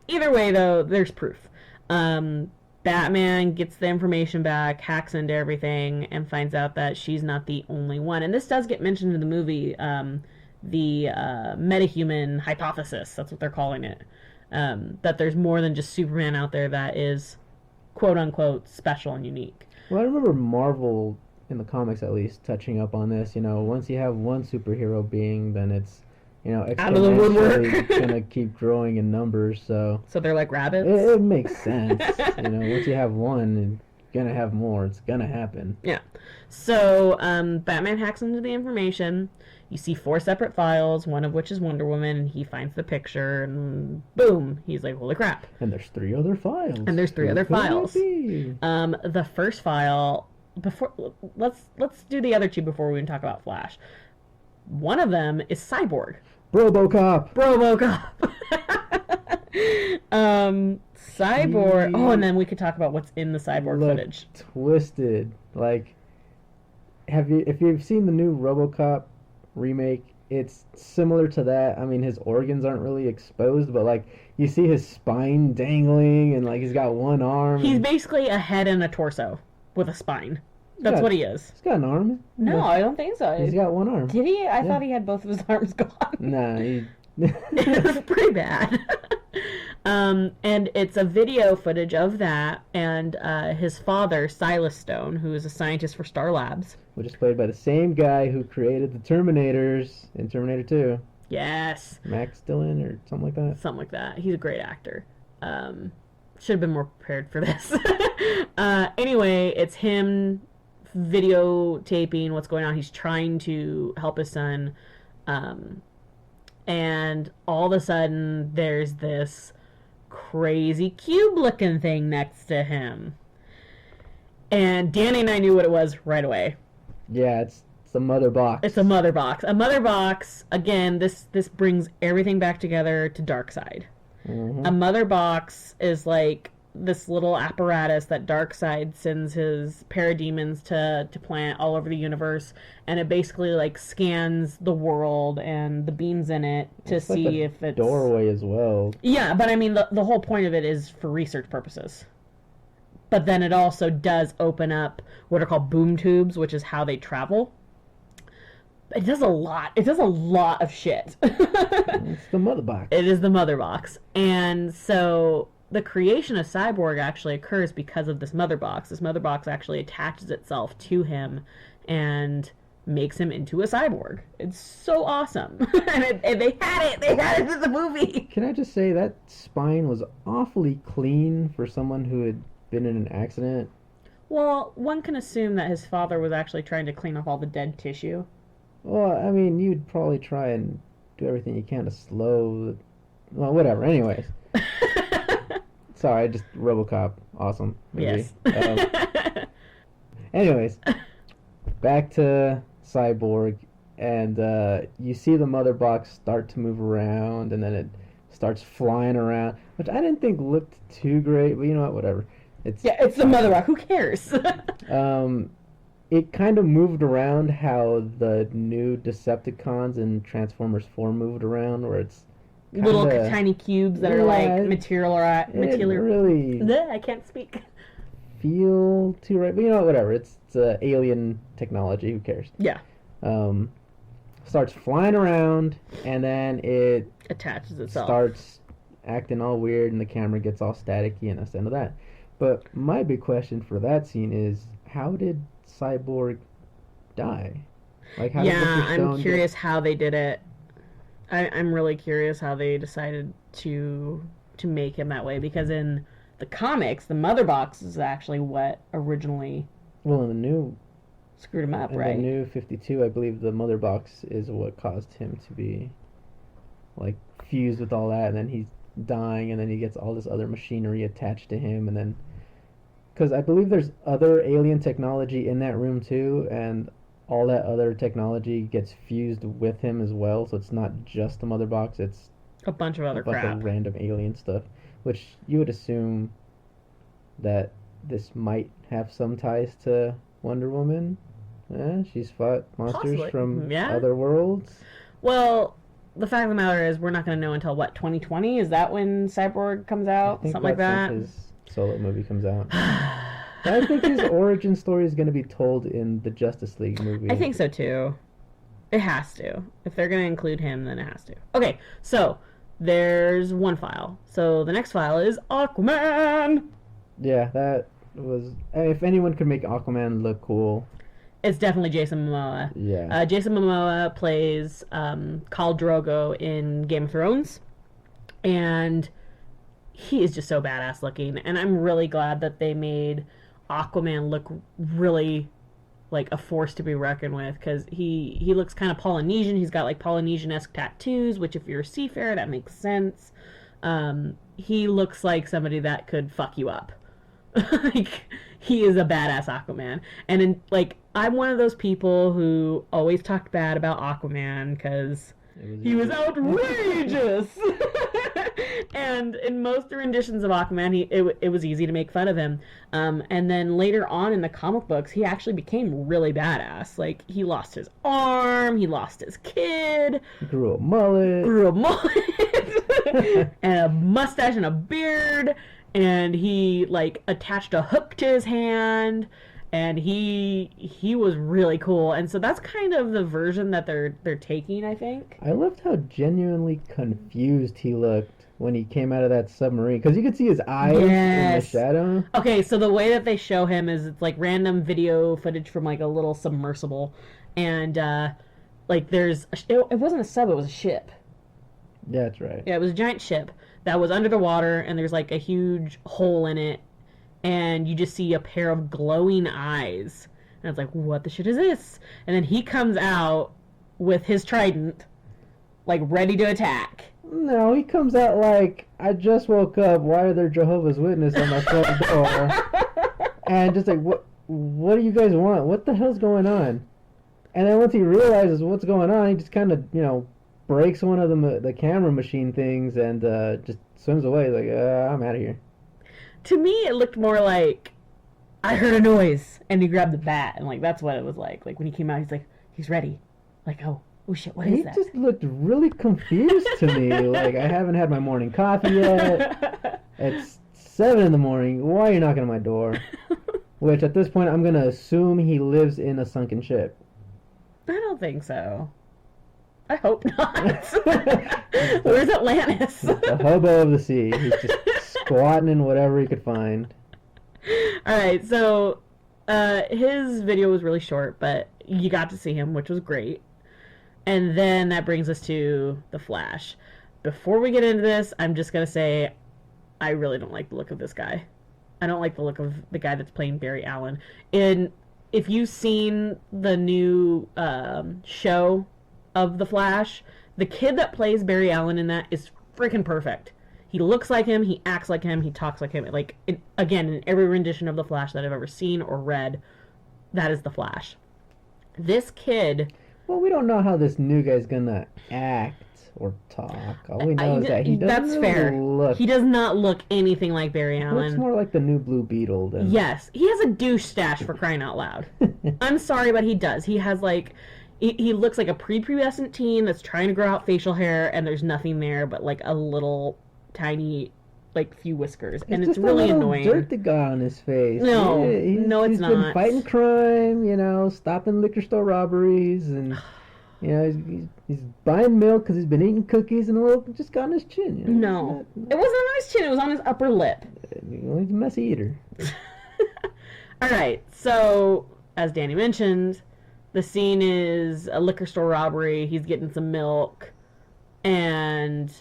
either way, though, there's proof. Batman gets the information back, hacks into everything, and finds out that she's not the only one. And this does get mentioned in the movie, the metahuman hypothesis. That's what they're calling it. That there's more than just Superman out there that is, quote-unquote, special and unique. Well, I remember Marvel, in the comics at least, touching up on this. Once you have one superhero being, then it's, Out of the woodwork. exponentially gonna keep growing in numbers, so So they're like rabbits? it makes sense. Once you have one, you're gonna have more. It's gonna happen. Yeah. So, Batman hacks into the information. You see 4 separate files, one of which is Wonder Woman, and he finds the picture, and boom, he's like, holy crap. And there's 3 other files. And there's 3 Who other could it files. be? The first file, let's do the other 2 before we even talk about Flash. One of them is Cyborg. RoboCop. Cyborg. Oh, and then we could talk about what's in the Cyborg Look footage. twisted. Like, if you've seen the new RoboCop remake, it's similar to that. I mean, his organs aren't really exposed, but like you see his spine dangling, and like he's got one arm. He's and basically a head and a torso with a spine. That's what he is. He's got an arm. No, I don't think so. He's got one arm. Did he? I thought he had both of his arms gone. Nah, It was pretty bad. And it's a video footage of that, and his father, Silas Stone, who is a scientist for Star Labs. Which is played by the same guy who created the Terminators in Terminator 2. Yes. Max Dillon or something like that. Something like that. He's a great actor. Should have been more prepared for this. Anyway, it's him videotaping what's going on. He's trying to help his son. And all of a sudden, there's this crazy cube-looking thing next to him. And Danny and I knew what it was right away. Yeah, it's a mother box. It's a mother box. A mother box, again, this brings everything back together to Darkseid. Mm-hmm. A mother box is like this little apparatus that Darkseid sends his parademons to plant all over the universe, and it basically like scans the world and the beings in it to it's see like if it's doorway as well. Yeah, but I mean the whole point of it is for research purposes. But then it also does open up what are called boom tubes, which is how they travel. It does a lot. It does a lot of shit. It's the mother box. It is the mother box. And so the creation of Cyborg actually occurs because of this mother box. This mother box actually attaches itself to him and makes him into a cyborg. It's so awesome. and they had it. They had it in the movie. Can I just say that spine was awfully clean for someone who had been in an accident? Well, one can assume that his father was actually trying to clean off all the dead tissue. Well, I mean, you'd probably try and do everything you can to slow... Well, whatever. Anyways. Sorry, just RoboCop. Awesome movie. Yes. Anyways, back to Cyborg, and you see the mother box start to move around, and then it starts flying around, which I didn't think looked too great, but you know what, whatever. It's the mother box. Who cares? It kind of moved around how the new Decepticons in Transformers 4 moved around, where it's kinda, little tiny cubes that are like material. Really, I can't speak. Feel too right, but you know what, whatever. It's alien technology. Who cares? Yeah. Starts flying around, and then it Attaches itself. starts acting all weird, and the camera gets all staticky, and that's the end of that. But my big question for that scene is, how did Cyborg die? Like, how did Mr. Stone I'm curious how they did it. I'm really curious how they decided to make him that way, because in the comics, the mother box is actually what originally Well, in the new screwed him up, in right? the new 52, I believe the mother box is what caused him to be like fused with all that, and then he's dying, and then he gets all this other machinery attached to him, and then because I believe there's other alien technology in that room too, and all that other technology gets fused with him as well, so it's not just the mother box, it's A bunch of other a bunch crap. of random alien stuff, which you would assume that this might have some ties to Wonder Woman. She's fought monsters Possibly. from Yeah. other worlds. Well, the fact of the matter is, we're not going to know until what, 2020? Is that when Cyborg comes out? I think Something like that's that. when his solo movie comes out. I think his origin story is going to be told in the Justice League movie. I think so too. It has to. If they're going to include him, then it has to. Okay, so there's one file. So the next file is Aquaman. Yeah, that was... If anyone could make Aquaman look cool... It's definitely Jason Momoa. Yeah. Jason Momoa plays Khal Drogo in Game of Thrones. And he is just so badass looking. And I'm really glad that they made Aquaman look really like a force to be reckoned with, because he looks kind of Polynesian. He's got like Polynesian-esque tattoos, which if you're a seafarer, that makes sense. He looks like somebody that could fuck you up. Like, he is a badass Aquaman. And I'm one of those people who always talked bad about Aquaman because he was outrageous. And in most renditions of Aquaman, it was easy to make fun of him. And then later on in the comic books, he actually became really badass. Like, he lost his arm, he lost his kid. Grew a mullet. And a mustache and a beard. And he, like, attached a hook to his hand. And he was really cool. And so that's kind of the version that they're taking, I think. I loved how genuinely confused he looked when he came out of that submarine, because you could see his eyes in the Yes. shadow. Okay, so the way that they show him is it's like random video footage from like a little submersible, and like there's it wasn't a sub, it was a ship. Yeah, that's right. Yeah, it was a giant ship that was under the water, and there's like a huge hole in it, and you just see a pair of glowing eyes, and it's like, what the shit is this? And then he comes out with his trident, like ready to attack. No, he comes out like, I just woke up. Why are there Jehovah's Witnesses on my front door? And just like, what do you guys want? What the hell's going on? And then once he realizes what's going on, he just kind of, breaks one of the camera machine things and just swims away. Like, I'm out of here. To me, it looked more like I heard a noise, and he grabbed the bat, and like that's what it was like. Like when he came out, he's like, he's ready. Like, oh shit, what is that? He just looked really confused to me. Like, I haven't had my morning coffee yet. It's 7 in the morning. Why are you knocking on my door? Which at this point, I'm gonna assume he lives in a sunken ship. I don't think so. I hope not. Where's Atlantis? The hobo of the sea. He's just squatting in whatever he could find. All right, so his video was really short, but you got to see him, which was great. And then that brings us to the Flash. Before we get into this, I'm just gonna say I really don't like the look of this guy. I don't like the look of the guy that's playing Barry Allen. And if you've seen the new show of the Flash, the kid that plays Barry Allen in that is freaking perfect. He looks like him, he acts like him, he talks like him. Like, again, in every rendition of the Flash that I've ever seen or read, that is the Flash. This kid... Well, we don't know how this new guy's gonna act or talk. All we know is that he doesn't That's really fair. look... He does not look anything like Barry He Allen. looks more like the new Blue Beetle than... Yes, he has a douche stash, for crying out loud. I'm sorry, but he does. He has like... He looks like a prepubescent teen that's trying to grow out facial hair, and there's nothing there but like a little tiny, like, few whiskers, and it's really annoying. Dirt the guy on his face. No, it's he's not. He's been not. fighting crime, stopping liquor store robberies, and he's buying milk because he's been eating cookies and a little just got on his chin. No, it wasn't on his chin; it was on his upper lip. He's a messy eater. All right, so as Danny mentioned, the scene is a liquor store robbery. He's getting some milk, and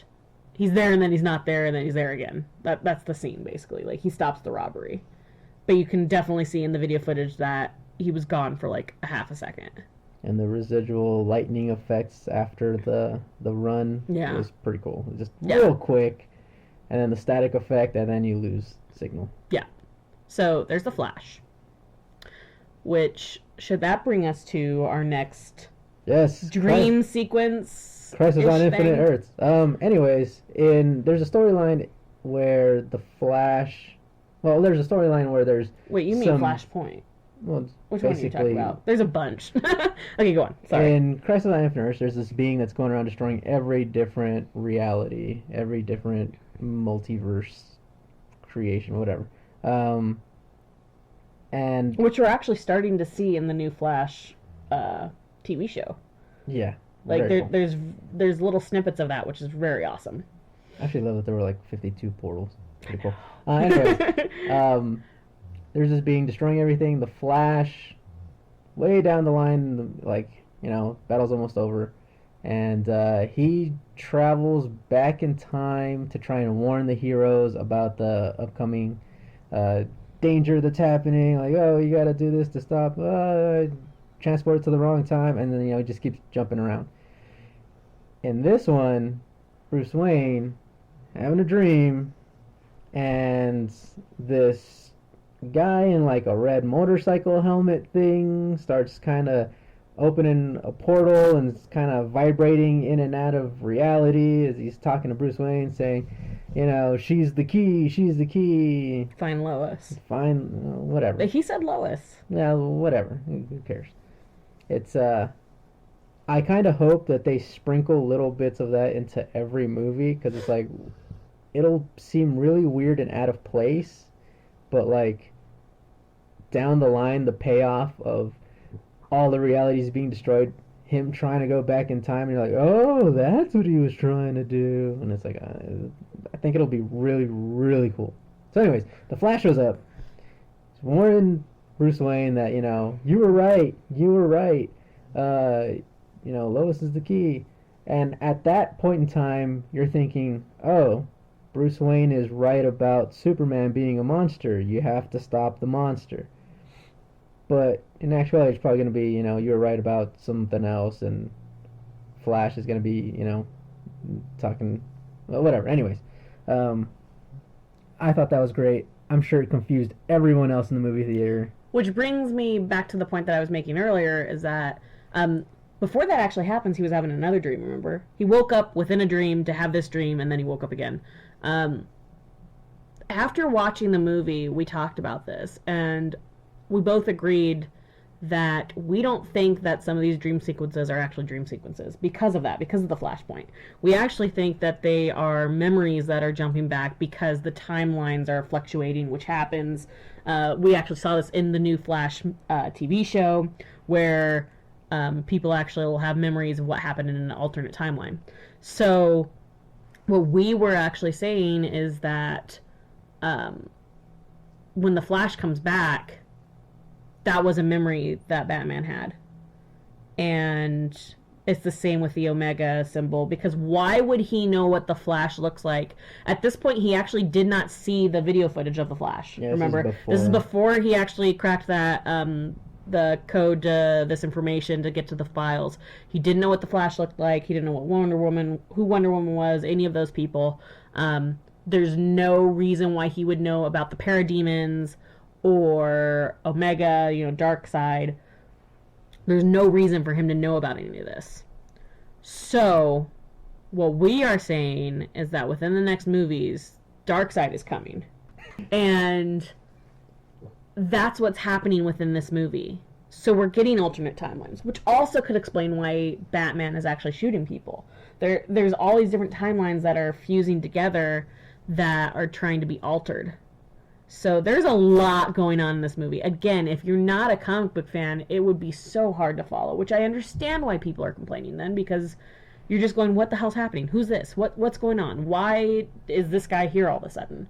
he's there, and then he's not there, and then he's there again. That's the scene, basically. Like, he stops the robbery. But you can definitely see in the video footage that he was gone for, like, a half a second. And the residual lightning effects after the run Yeah. was pretty cool. Just real quick, and then the static effect, and then you lose signal. Yeah. So, there's the Flash. Which, should that bring us to our next dream sequence? Crisis on Infinite Earths. Anyways, there's a storyline where the Flash... Well, there's a storyline where there's... Wait, you mean Flashpoint? Well, which one are you talking about? There's a bunch. Okay, go on. Sorry. In Crisis on Infinite Earths, there's this being that's going around destroying every different reality, every different multiverse creation, whatever. And which we're actually starting to see in the new Flash TV show. Yeah. Like cool. there's little snippets of that, which is very awesome. I actually love that there were like 52 portals. Pretty cool. Anyways, there's this being destroying everything. The Flash, way down the line, battle's almost over, and he travels back in time to try and warn the heroes about the upcoming danger that's happening. Like, oh, you gotta do this to stop. Transport it to the wrong time, and then he just keeps jumping around. In this one, Bruce Wayne having a dream, and this guy in like a red motorcycle helmet thing starts kind of opening a portal and it's kind of vibrating in and out of reality as he's talking to Bruce Wayne, saying, she's the key. Find Lois. Find whatever. He said Lois. Yeah, whatever. Who cares? It's I kind of hope that they sprinkle little bits of that into every movie, because it's like it'll seem really weird and out of place, but like down the line, the payoff of all the realities being destroyed, him trying to go back in time, and you're like, oh, that's what he was trying to do, and it's like, I think it'll be really, really cool. So, anyways, the Flash shows up. He's warning Bruce Wayne that you were right, Lois is the key, and at that point in time, you're thinking, oh, Bruce Wayne is right about Superman being a monster. You have to stop the monster. But in actuality, it's probably going to be, you were right about something else, and Flash is going to be, talking, well, whatever. Anyways, I thought that was great. I'm sure it confused everyone else in the movie theater. Which brings me back to the point that I was making earlier, is that before that actually happens, he was having another dream, remember? He woke up within a dream to have this dream, and then he woke up again. After watching the movie, we talked about this, and we both agreed that we don't think that some of these dream sequences are actually dream sequences because of that, because of the flashpoint. We actually think that they are memories that are jumping back because the timelines are fluctuating, which happens. We actually saw this in the new Flash TV show, where people actually will have memories of what happened in an alternate timeline. So what we were actually saying is that when the Flash comes back, that was a memory that Batman had. And it's the same with the Omega symbol, because why would he know what the Flash looks like? At this point, he actually did not see the video footage of the Flash. Yeah, remember? This is before he actually cracked that the code to this information to get to the files. He didn't know what the Flash looked like. He didn't know who Wonder Woman was, any of those people. There's no reason why he would know about the parademons or Omega, Darkseid. There's no reason for him to know about any of this. So, what we are saying is that within the next movies, Darkseid is coming. And that's what's happening within this movie. So we're getting alternate timelines, which also could explain why Batman is actually shooting people. There's all these different timelines that are fusing together that are trying to be altered. So there's a lot going on in this movie. Again, if you're not a comic book fan, it would be so hard to follow, which I understand why people are complaining then, because you're just going, what the hell's happening? Who's this? What's going on? Why is this guy here all of a sudden?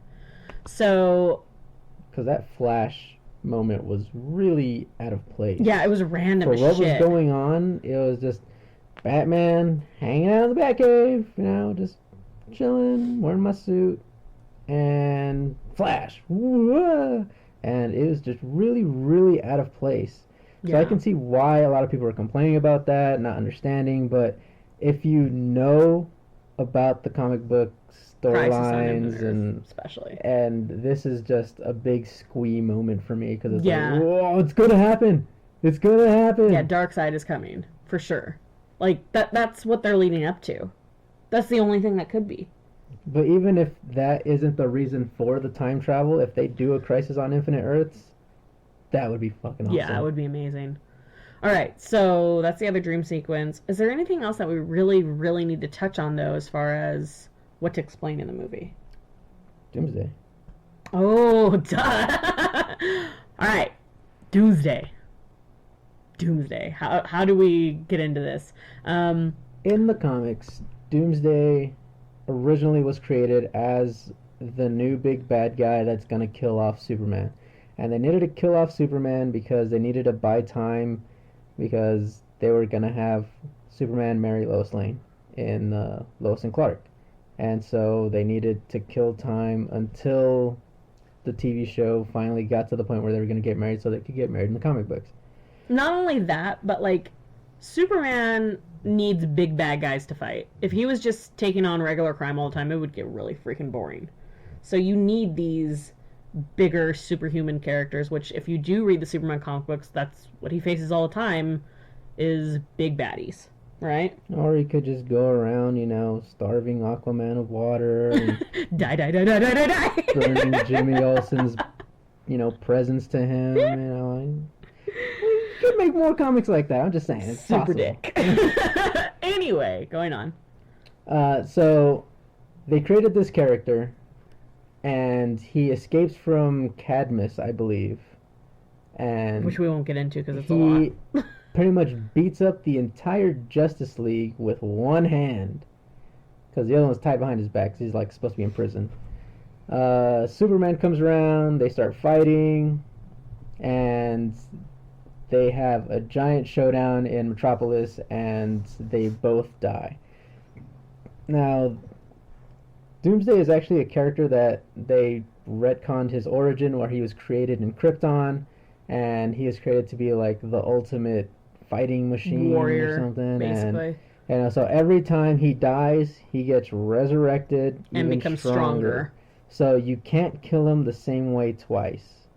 So... because that Flash moment was really out of place. Yeah, it was random as what shit. Was going on, it was just Batman hanging out in the Batcave, just chilling, wearing my suit, and Flash. And it was just really, really out of place. So I can see why a lot of people are complaining about that, not understanding, but if you know about the comic book storylines and this is just a big squee moment for me, because it's like, whoa, it's gonna happen, yeah, Darkseid is coming for sure. Like that's what they're leading up to. That's the only thing that could be. But even if that isn't the reason for the time travel, if they do a Crisis on Infinite Earths, that would be fucking awesome. Yeah, it would be amazing. Alright, so that's the other dream sequence. Is there anything else that we really, really need to touch on, though, as far as what to explain in the movie? Doomsday. Oh, duh! Alright, Doomsday. How do we get into this? In the comics, Doomsday originally was created as the new big bad guy that's going to kill off Superman. And they needed to kill off Superman because they needed to buy time, because they were going to have Superman marry Lois Lane in Lois and Clark. And so they needed to kill time until the TV show finally got to the point where they were going to get married so they could get married in the comic books. Not only that, but Superman needs big bad guys to fight. If he was just taking on regular crime all the time, it would get really freaking boring. So you need these bigger superhuman characters, which if you do read the Superman comic books, that's what he faces all the time, is big baddies, right? Or he could just go around, starving Aquaman of water and die. burning Jimmy Olsen's, presents to him, You could make more comics like that. I'm just saying, it's super possible. dick. Anyway, going on. So they created this character, and he escapes from Cadmus, I believe, and which we won't get into because it's a lot. pretty much beats up the entire Justice League with one hand. Because the other one's tied behind his back because he's like supposed to be in prison. Superman comes around, they start fighting, and they have a giant showdown in Metropolis, and they both die. Now, Doomsday is actually a character that they retconned his origin, where he was created in Krypton, and he is created to be like the ultimate fighting machine Warrior, or something. basically. And so every time he dies, he gets resurrected And even becomes stronger. So you can't kill him the same way twice.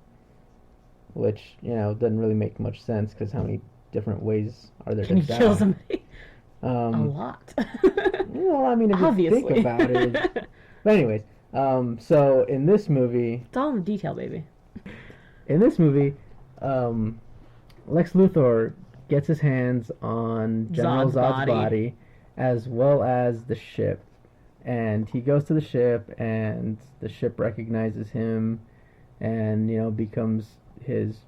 Which, doesn't really make much sense, because how many different ways are there to Can you die? kill somebody? A Um, lot. well, I mean, if Obviously. you think about it. But anyways, so in this movie, It's all in the detail, baby. Lex Luthor gets his hands on General Zod's body, as well as the ship. And he goes to the ship, and the ship recognizes him, and, becomes his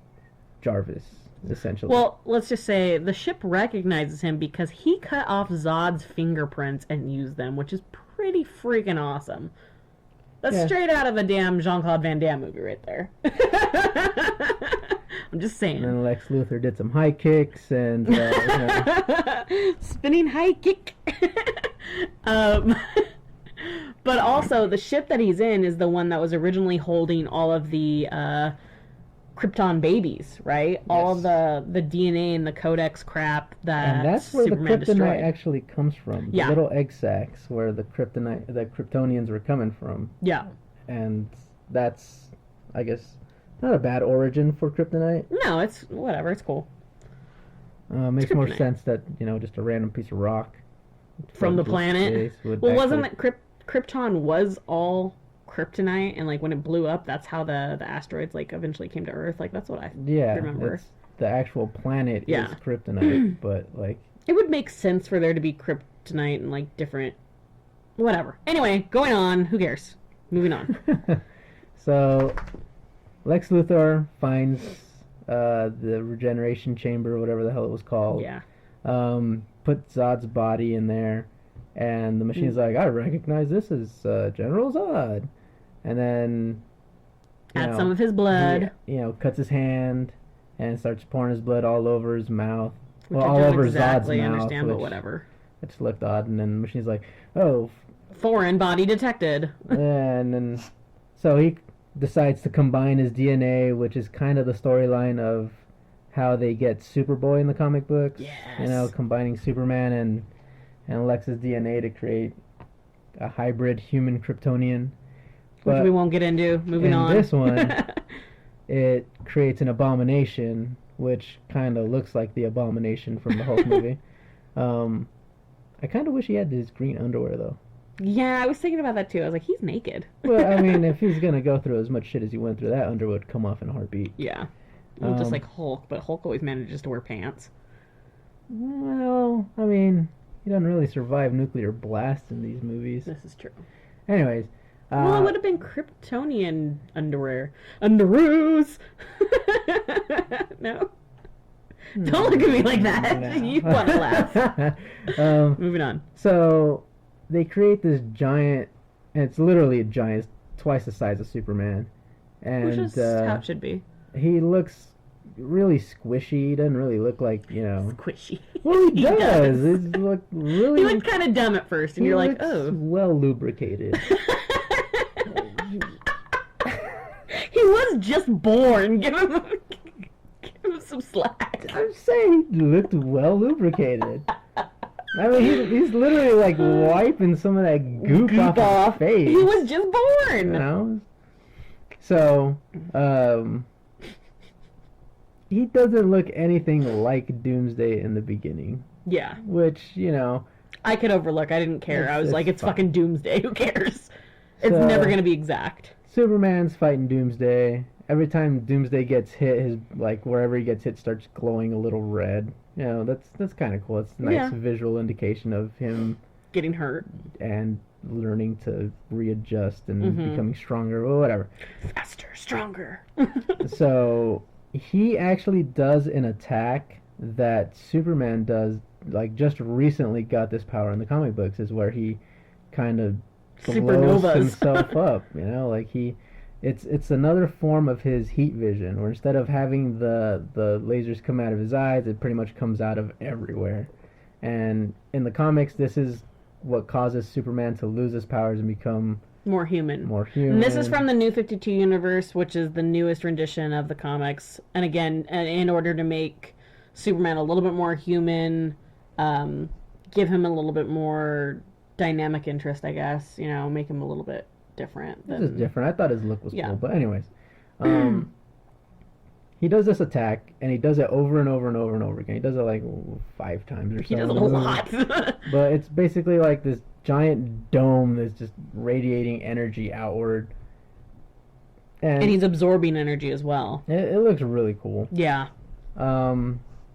Jarvis, essentially. Well, let's just say the ship recognizes him because he cut off Zod's fingerprints and used them, which is pretty freaking awesome. That's straight out of a damn Jean-Claude Van Damme movie right there. I'm just saying. And then Lex Luthor did some high kicks and spinning high kick. But also the ship that he's in is the one that was originally holding all of the Krypton babies, right? Yes. All of the DNA and the codex crap that and that's where Superman the kryptonite destroyed. actually comes from. Yeah. The little egg sacs where the Kryptonians were coming from. Yeah. And that's, I guess, not a bad origin for kryptonite. No, it's whatever. It's cool. Makes more sense that, just a random piece of rock from the planet. Well, wasn't it Krypton was all kryptonite, and like when it blew up, that's how the asteroids like eventually came to Earth. Like that's what I remember. The actual planet is kryptonite, but like it would make sense for there to be kryptonite and like different whatever. Anyway, going on. Who cares? Moving on. So Lex Luthor finds the regeneration chamber, whatever the hell it was called. Yeah. Put Zod's body in there, and the machine's like, I recognize this as General Zod. And then add some of his blood. He, cuts his hand and starts pouring his blood all over his mouth. Which all over exactly Zod's understand, mouth. But whatever. It just looked odd, and then the machine's like, oh. Foreign body detected. And then, so he decides to combine his DNA, which is kind of the storyline of how they get Superboy in the comic books. Yes. Combining Superman and Lex's DNA to create a hybrid human Kryptonian. Which we won't get into. Moving on. In this one, it creates an abomination, which kind of looks like the abomination from the Hulk movie. I kind of wish he had his green underwear, though. Yeah, I was thinking about that, too. I was like, he's naked. Well, I mean, if he's going to go through as much shit as he went through, that underwear would come off in a heartbeat. Yeah. Well, just like Hulk, but Hulk always manages to wear pants. Well, I mean, he doesn't really survive nuclear blasts in these movies. This is true. Anyways. Well, it would have been Kryptonian underwear. Underoos! No? Don't look at me like that. No. You want to laugh. Moving on. So, they create this giant, and it's literally a giant, twice the size of Superman. And, which is how it should be. He looks really squishy. He doesn't really look like, Squishy. Well, he does. It look really. He looked kind of dumb at first, and you're like, oh. Well lubricated. He was just born. Give him some slack. I'm saying he looked well lubricated. I mean, he's literally like wiping some of that goop off his face. He was just born. So, he doesn't look anything like Doomsday in the beginning. Yeah. Which, I could overlook. I didn't care. I was like, it's fucking Doomsday. Who cares? It's never going to be exact. Superman's fighting Doomsday. Every time Doomsday gets hit, his wherever he gets hit starts glowing a little red. That's kind of cool. It's a nice visual indication of him getting hurt and learning to readjust and becoming stronger or whatever. Faster, stronger. So he actually does an attack that Superman does, like just recently got this power in the comic books, is where he kind of blows Supernovas. himself up. You know, like it's another form of his heat vision, where instead of having the lasers come out of his eyes, it pretty much comes out of everywhere. And in the comics, this is what causes Superman to lose his powers and become More human. more human. And this is from the New 52 universe, which is the newest rendition of the comics. And again, in order to make Superman a little bit more human, give him a little bit more dynamic interest, I guess. You know, make him a little bit different. This is different. I thought his look was Yeah. cool, but anyways, he does this attack, and he does it over and over and over and over again. He does it like 5 times or so. He does it a lot. But it's basically like this giant dome that's just radiating energy outward. And he's absorbing energy as well. It looks really cool. Yeah.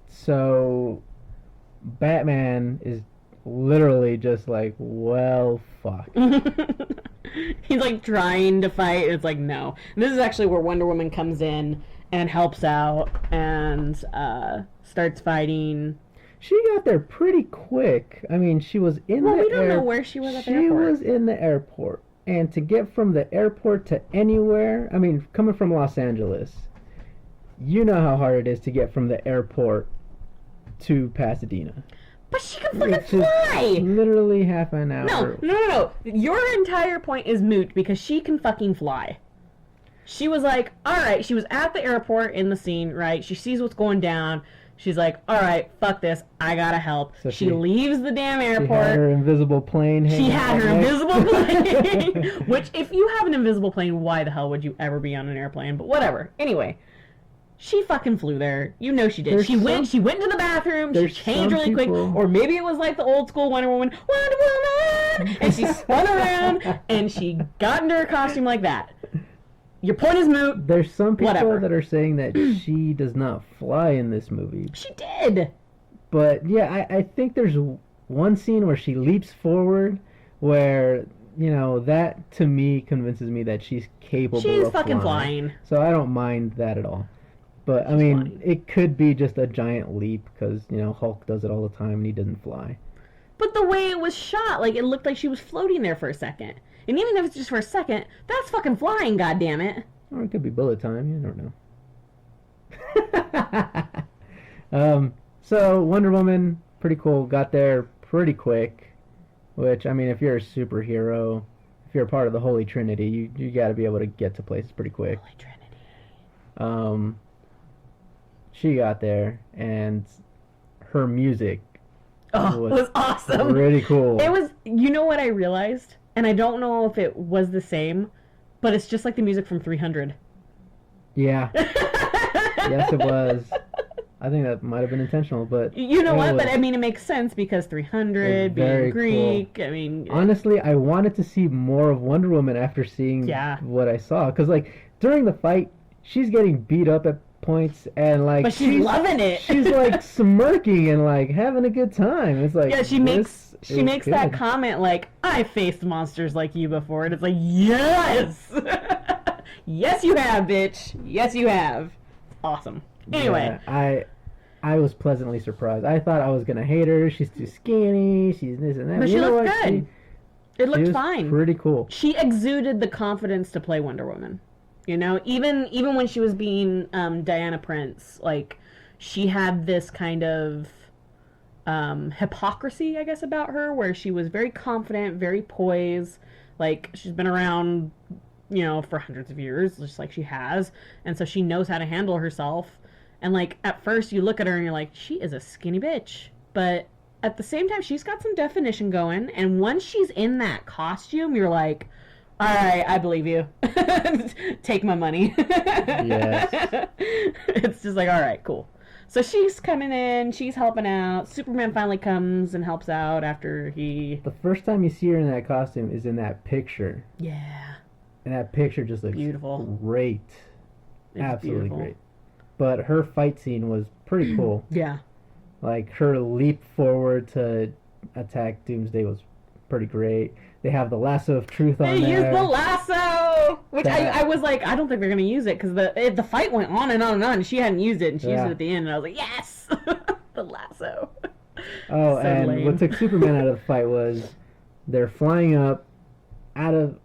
So Batman is literally just like, well, fuck. He's like trying to fight. It's like, no. And this is actually where Wonder Woman comes in and helps out and starts fighting. She got there pretty quick. I mean, she was in Well, the we don't know where she was at the She airport. was in the airport. And to get from the airport to anywhere, I mean, coming from Los Angeles, you know how hard it is to get from the airport to Pasadena. But she can fucking Which is fly! literally half an hour. No. Your entire point is moot because she can fucking fly. She was like, alright, she was at the airport in the scene, right? She sees what's going down. She's like, alright, fuck this. I gotta help. So she leaves the damn She airport. had her invisible plane. She hanging had out her next- invisible plane. Which, if you have an invisible plane, why the hell would you ever be on an airplane? But whatever. Anyway, she fucking flew there. You know she did. There's She went to the bathroom. She there's changed some really quick. people- Or maybe it was like the old school Wonder Woman. Wonder Woman! And she spun around and she got into her costume like that. Your point is moot. There's some people Whatever. that are saying that she does not fly in this movie. She did. But yeah, I think there's one scene where she leaps forward where, you know, that to me convinces me that she's capable She's of fucking flying. So I don't mind that at all. But I She's mean, flying. it could be just a giant leap because, you know, Hulk does it all the time and he doesn't fly. But the way it was shot, like, it looked like she was floating there for a second. And even if it's just for a second, that's fucking flying, goddammit. Or it could be bullet time, you don't know. So Wonder Woman, pretty cool, got there pretty quick. Which, I mean, if you're a superhero, if you're a part of the Holy Trinity, you got to be able to get to places pretty quick. Holy Trinity. She got there, and her music Oh, it was awesome. pretty cool. It was, you know what I realized? And I don't know if it was the same, but it's just like the music from 300. Yeah. Yes, it was. I think that might have been intentional, but You know it what? But was- I mean, it makes sense because 300 It's very being Greek. I mean, honestly, I wanted to see more of Wonder Woman after seeing Yeah. what I saw. Because, like, during the fight, she's getting beat up at points, and, like, but she's loving it. she's, like, smirking and, like, having a good time. It's like, Yeah, she this makes is that good. comment like, "I faced monsters like you before," and it's like, yes, yes you have, bitch. Yes you have. Awesome. Anyway, Yeah, I was pleasantly surprised. I thought I was gonna hate her. She's too skinny. She's this and that. but You she know looked what? good. It She looked was fine. pretty cool. She exuded the confidence to play Wonder Woman. You know, even when she was being Diana Prince, like she had this kind of hypocrisy, I guess, about her, where she was very confident, very poised. Like she's been around, you know, for hundreds of years, just like she has, and so she knows how to handle herself. And like at first, you look at her and you're like, she is a skinny bitch, but at the same time, she's got some definition going. And once she's in that costume, you're like, all right, I believe you. Take my money. Yes. It's just like, all right, cool. So she's coming in, she's helping out. Superman finally comes and helps out after he... The first time you see her in that costume is in that picture. Yeah. And that picture just looks Beautiful. great. It's Absolutely beautiful. great. But her fight scene was pretty cool. Yeah. Like her leap forward to attack Doomsday was pretty great. They have the lasso of truth on They there. used the lasso, which That- I was like, I don't think they're gonna use it because the fight went on and on and on. And she hadn't used it, and she used it at the end, and I was like, yes, the lasso. Oh, So and lame. what took Superman out of the fight was they're flying up out Oh,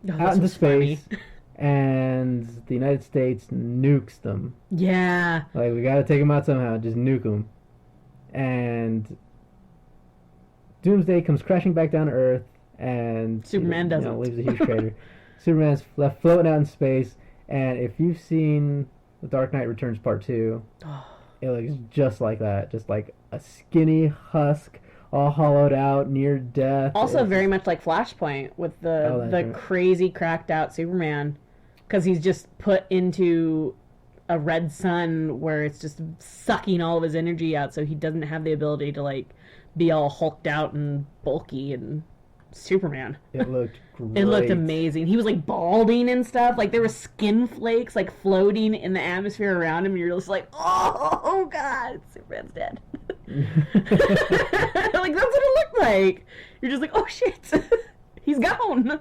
this into was funny. space, and the United States nukes them. Yeah. Like, we gotta take them out somehow. Just nuke them. And Doomsday comes crashing back down to Earth, and Superman doesn't. leaves a huge crater. Superman's left floating out in space, and if you've seen The Dark Knight Returns Part 2, it looks just like that. Just like a skinny husk, all hollowed out, near death. Also, It's- very much like Flashpoint with Oh, the that's right. crazy cracked out Superman, because he's just put into a red sun where it's just sucking all of his energy out, so he doesn't have the ability to like be all hulked out and bulky and Superman. It looked great. It looked amazing. He was like balding and stuff. Like there were skin flakes like floating in the atmosphere around him, and you're just like, oh god, Superman's dead. Like that's what it looked like. You're just like, oh shit, he's gone.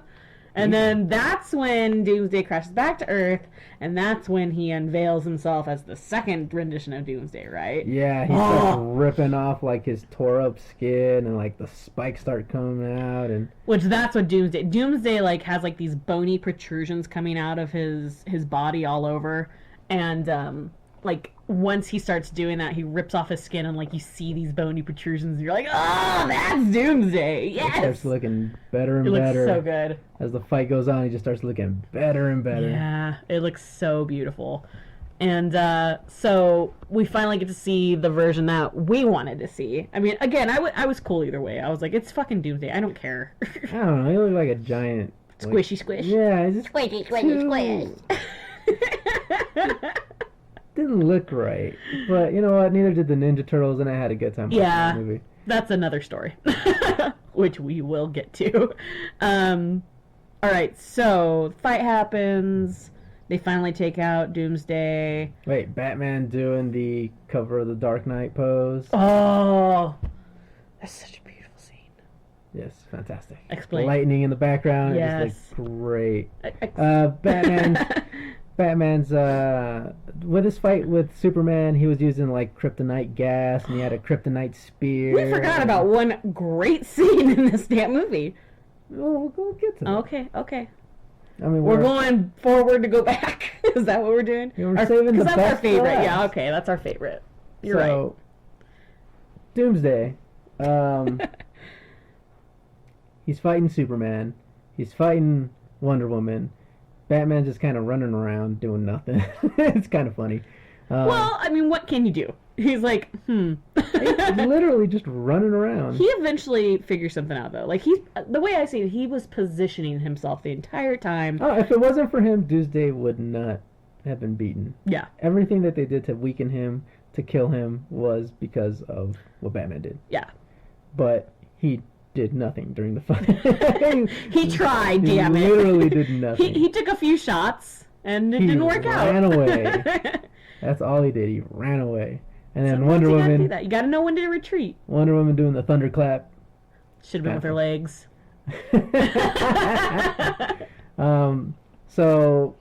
And then that's when Doomsday crashes back to Earth, and that's when he unveils himself as the second rendition of Doomsday, right? Yeah, he starts ripping off like his tore up skin, and like the spikes start coming out, and Which that's what Doomsday like has like these bony protrusions coming out of his body all over, and like once he starts doing that, he rips off his skin and like you see these bony protrusions, and you're like, oh, that's Doomsday. it Yes, starts looking better and it looks better. so good. As the fight goes on, he just starts looking better and better. Yeah, it looks so beautiful. And so we finally get to see the version that we wanted to see. I mean, again, I was cool either way. I was like, it's fucking Doomsday. I don't care. I don't know. He looked like a giant Squishy squish. Yeah, it just Squishy, squishy, squish. didn't look right. But you know what? Neither did the Ninja Turtles, and I had a good time watching Yeah. that movie. That's another story, which we will get to. All right, so fight happens. They finally take out Doomsday. Wait, Batman doing the cover of the Dark Knight pose. Oh, that's such a beautiful scene. Yes, fantastic. Explain. Lightning in the background. Yes. It just looked great. Ex- Batman's with his fight with Superman, he was using like kryptonite gas, and he had a kryptonite spear. We forgot about one great scene in this damn movie. Well, we'll get to that. Okay. I mean, We're going forward to go back. Is that what we're doing? Yeah, we're saving the that's our best for favorite. last. Yeah, okay, that's our favorite. You're right. So, Doomsday. He's fighting Superman. He's fighting Wonder Woman. Batman's just kind of running around doing nothing. It's kind of funny. Well, I mean, what can you do? He's like, He's literally just running around. He eventually figures something out, though. Like, the way I see it, he was positioning himself the entire time. Oh, if it wasn't for him, Doomsday would not have been beaten. Yeah. Everything that they did to weaken him, to kill him, was because of what Batman did. Yeah. But he did nothing during the fight. He tried, He damn it. literally did nothing. He took a few shots, and it He didn't work out. ran away. That's all he did. He ran away. And then Sometimes Wonder you gotta do Woman, that. You gotta know when to retreat. Wonder Woman doing the thunderclap. Should have been with her legs. So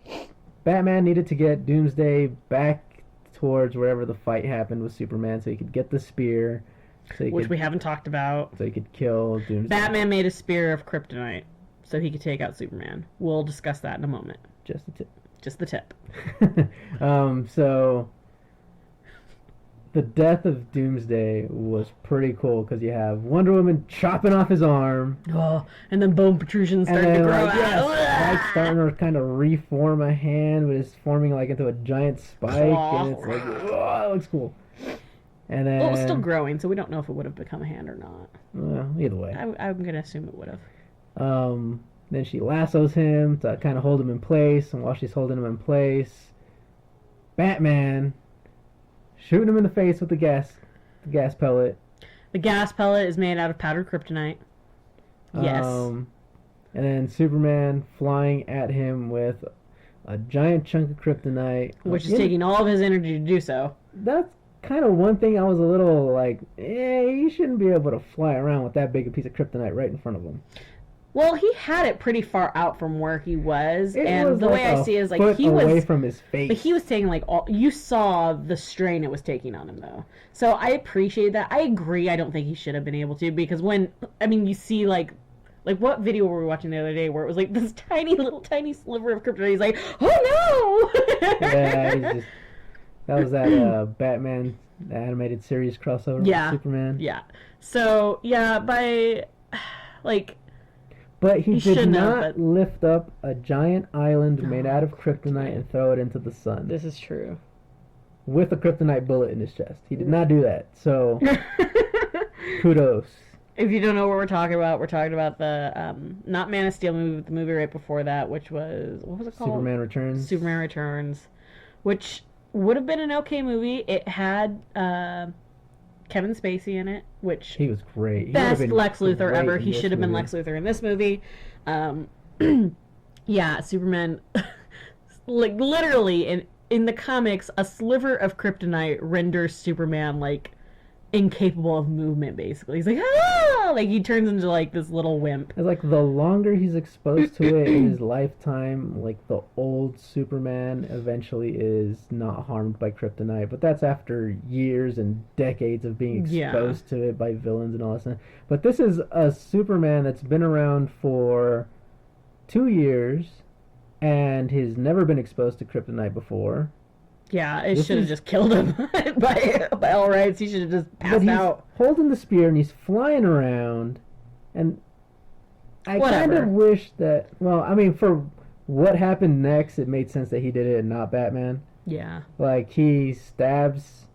Batman needed to get Doomsday back towards wherever the fight happened with Superman, so he could get the spear, so he Which could we haven't talked about. so he could kill Doomsday. Batman made a spear of kryptonite so he could take out Superman. We'll discuss that in a moment. Just a tip. Just the tip. So the death of Doomsday was pretty cool because you have Wonder Woman chopping off his arm, Oh, and then bone protrusions and started to then grow like out. Spike's starting to kind of reform a hand, but it's forming like into a giant spike, and it's like, oh, that looks cool. And then Well, it was still growing, so we don't know if it would have become a hand or not. well, either way. I'm gonna assume it would have. Then she lassos him to kind of hold him in place, and while she's holding him in place, Batman shooting him in the face with the gas pellet. The gas pellet is made out of powdered kryptonite. Yes. And then Superman flying at him with a giant chunk of kryptonite, Which is Yeah, taking all of his energy to do so. That's kind of one thing I was a little like, you shouldn't be able to fly around with that big a piece of kryptonite right in front of him. Well, he had it pretty far out from where he was, It and was the like way I a see it is like foot he away was, from his face. but he was taking like all. You saw the strain it was taking on him, though. So I appreciate that. I agree. I don't think he should have been able to because when I mean you see like what video were we watching the other day where it was like this tiny little tiny sliver of kryptonite? He's like, oh no! Yeah, that was that Batman animated series crossover Yeah. with Superman. Yeah. So yeah, by like. But he did shouldn't have, not but- lift up a giant island made out of kryptonite and throw it into the sun This is true. with a kryptonite bullet in his chest. He did not do that. So kudos. If you don't know what we're talking about the not Man of Steel movie, but the movie right before that, which was what was it called? Superman Returns. Superman Returns, which would have been an okay movie. It had Kevin Spacey in it, which He was great. He best would've been Lex Luthor great ever. in He this should have been movie. Lex Luthor in this movie. Yeah, Superman, like literally in the comics, a sliver of kryptonite renders Superman like incapable of movement. Basically, he's like like he turns into like this little wimp. It's like the longer he's exposed to it in his lifetime, like the old Superman eventually is not harmed by kryptonite. But that's after years and decades of being exposed to it by villains and all that stuff. But this is a Superman that's been around for 2 years and he's never been exposed to kryptonite before. Yeah, it This should have is- just killed him by all rights. He should have just But passed he's out. holding the spear and he's flying around, and I kind Whatever. of wish that. Well, I mean, for what happened next, it made sense that he did it and not Batman. Yeah, Like he stabs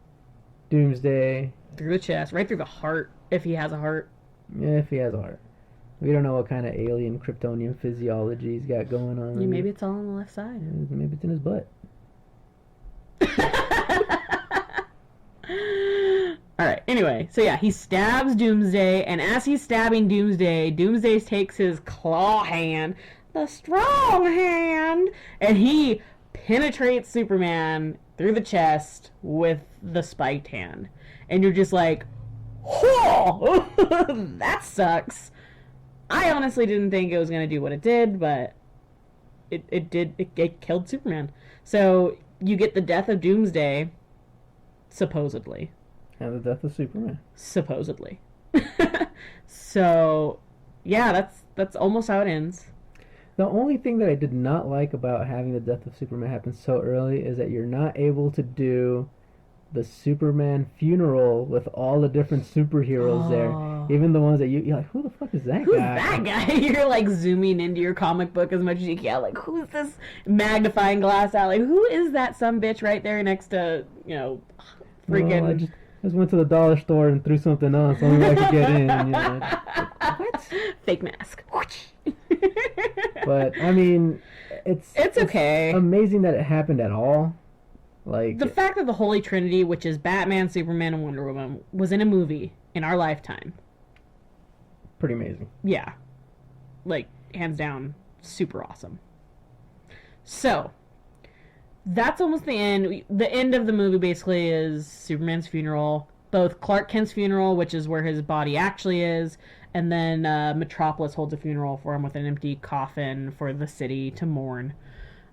Doomsday through the chest, right through the heart, if he has a heart. if he has a heart. We don't know what kind of alien Kryptonian physiology he's got going on. Yeah, maybe it's all on the left side. Maybe it's in his butt. Alright, anyway, so yeah, he stabs Doomsday, and as he's stabbing Doomsday, Doomsday takes his claw hand, the strong hand, and he penetrates Superman through the chest with the spiked hand. And you're just like, whoa, that sucks. I honestly didn't think it was going to do what it did, but it killed Superman. So you get the death of Doomsday, supposedly. And the death of Superman. Supposedly. So, yeah, that's almost how it ends. The only thing that I did not like about having the death of Superman happen so early is that you're not able to do the Superman funeral with all the different superheroes there. Even the ones that you're like, who the fuck is that Who's guy? that guy? You're like zooming into your comic book as much as you can. Like, who's this magnifying glass out? Like, who is that some bitch right there next to, freaking. Well, I just went to the dollar store and threw something on so I could get in. What? Fake mask. But I mean, It's okay. amazing that it happened at all. Like The fact that the Holy Trinity, which is Batman, Superman, and Wonder Woman, was in a movie in our lifetime. pretty amazing. Yeah. Like, hands down, super awesome. So, that's almost the end. The end of the movie basically is Superman's funeral. Both Clark Kent's funeral, which is where his body actually is, and then Metropolis holds a funeral for him with an empty coffin for the city to mourn.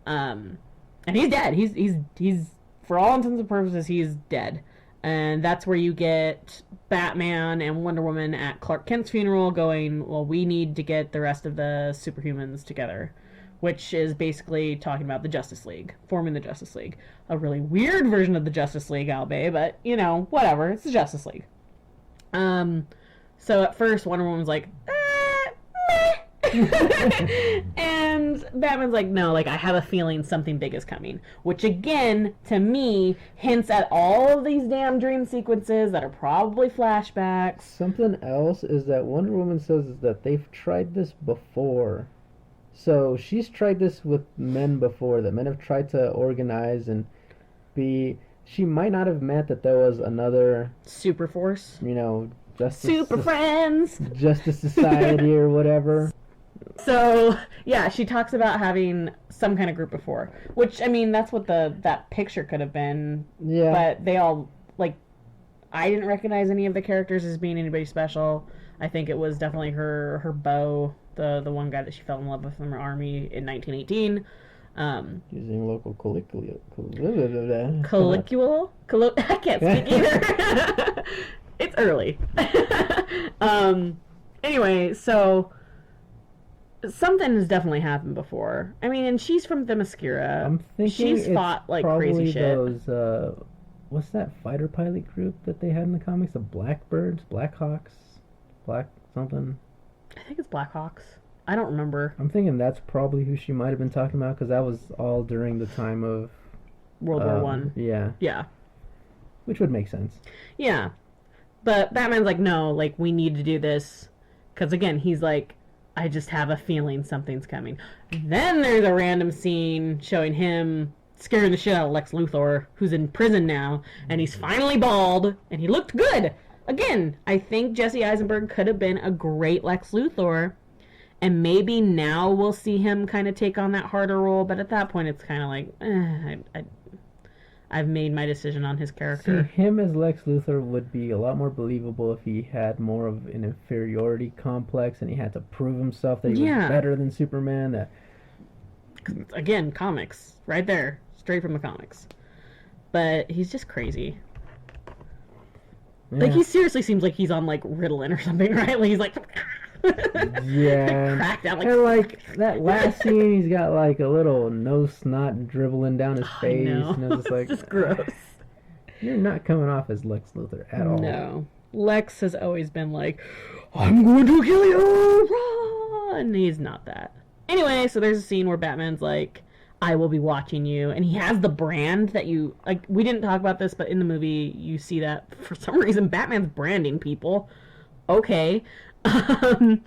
And he's dead. He's for all intents and purposes, he's dead. And that's where you get Batman and Wonder Woman at Clark Kent's funeral going, well, we need to get the rest of the superhumans together. Which is basically talking about the Justice League, forming the Justice League. A really weird version of the Justice League, albeit, but, whatever. It's the Justice League. So at first, Wonder Woman's like, meh. And Batman's like, no, I have a feeling something big is coming. Which, again, to me, hints at all of these damn dream sequences that are probably flashbacks. Something else is that Wonder Woman says is that they've tried this before. So she's tried this with men before. That men have tried to organize and be. She might not have meant that there was another, Super Force. Justice Super Friends. Justice Society or whatever. So, yeah, she talks about having some kind of group before. Which, I mean, that's what that picture could have been. Yeah. But they all like, I didn't recognize any of the characters as being anybody special. I think it was definitely her beau, the one guy that she fell in love with from her army in 1918. Using local colloquial. I can't speak either. It's early. Anyway, so something has definitely happened before. I mean, and she's from Themyscira. I'm thinking she's fought like crazy shit. Those what's that fighter pilot group that they had in the comics? The Blackbirds, Blackhawks, Black something. I think it's Blackhawks. I don't remember. I'm thinking that's probably who she might have been talking about because that was all during the time of World War One. Yeah. Yeah. Which would make sense. Yeah. But Batman's like, no, like, we need to do this. Because, again, he's like, I just have a feeling something's coming. Then there's a random scene showing him scaring the shit out of Lex Luthor, who's in prison now, and he's finally bald, and he looked good. Again, I think Jesse Eisenberg could have been a great Lex Luthor, and maybe now we'll see him kind of take on that harder role, but at that point it's kind of like, I've made my decision on his character. See, him as Lex Luthor would be a lot more believable if he had more of an inferiority complex and he had to prove himself that he was better than Superman. That again, comics, right there, straight from the comics. But he's just crazy. Yeah. Like, he seriously seems like he's on, like, Ritalin or something, right? Like, he's like... yeah. Cracked out, like... And, like, that last scene, he's got, like, a little nose snot dribbling down his face. And it's just like... It's just gross. You're not coming off as Lex Luthor at all. No. Lex has always been like, I'm going to kill you! And he's not that. Anyway, so there's a scene where Batman's like... I will be watching you. And he has the brand that you... Like, we didn't talk about this, but in the movie, you see that for some reason Batman's branding people. Okay. And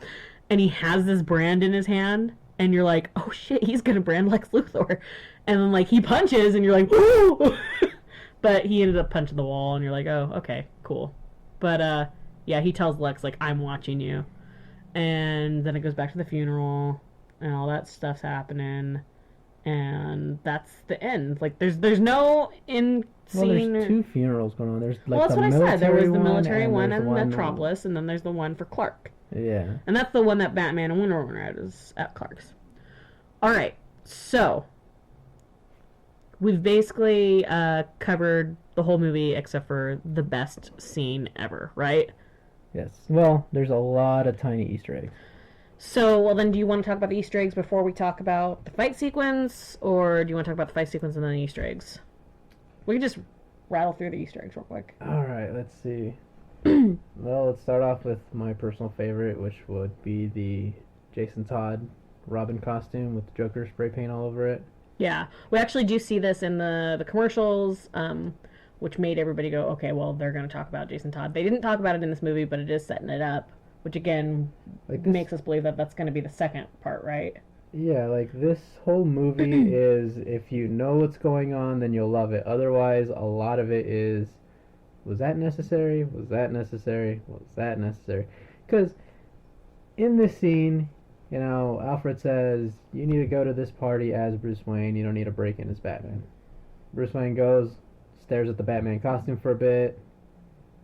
he has this brand in his hand. And you're like, oh shit, he's going to brand Lex Luthor. And then, like, he punches and you're like, ooh! But he ended up punching the wall and you're like, oh, okay, cool. But, yeah, he tells Lex, like, I'm watching you. And then it goes back to the funeral. And all that stuff's happening. And that's the end. Like, there's no in scene. Well, there's two funerals going on. There's like well, that's the what I military said. There was the one military one and and Metropolis, and then there's the one for Clark. Yeah. And that's the one that Batman and Wonder Woman are at Clark's. All right, so we've basically covered the whole movie except for the best scene ever, right? Yes. Well, there's a lot of tiny Easter eggs. So, well, then, do you want to talk about the Easter eggs before we talk about the fight sequence, or do you want to talk about the fight sequence and then the Easter eggs? We can just rattle through the Easter eggs real quick. All right, let's see. Well, let's start off with my personal favorite, which would be the Jason Todd Robin costume with the Joker spray paint all over it. Yeah, we actually do see this in the commercials, which made everybody go, okay, well, they're going to talk about Jason Todd. They didn't talk about it in this movie, but it is setting it up. Which, again, makes us believe that that's going to be the second part, right? Yeah, like, this whole movie is, if you know what's going on, then you'll love it. Otherwise, a lot of it is, was that necessary? Was that necessary? Was that necessary? Because in this scene, you know, Alfred says, you need to go to this party as Bruce Wayne. You don't need to break in as Batman. Bruce Wayne goes, stares at the Batman costume for a bit,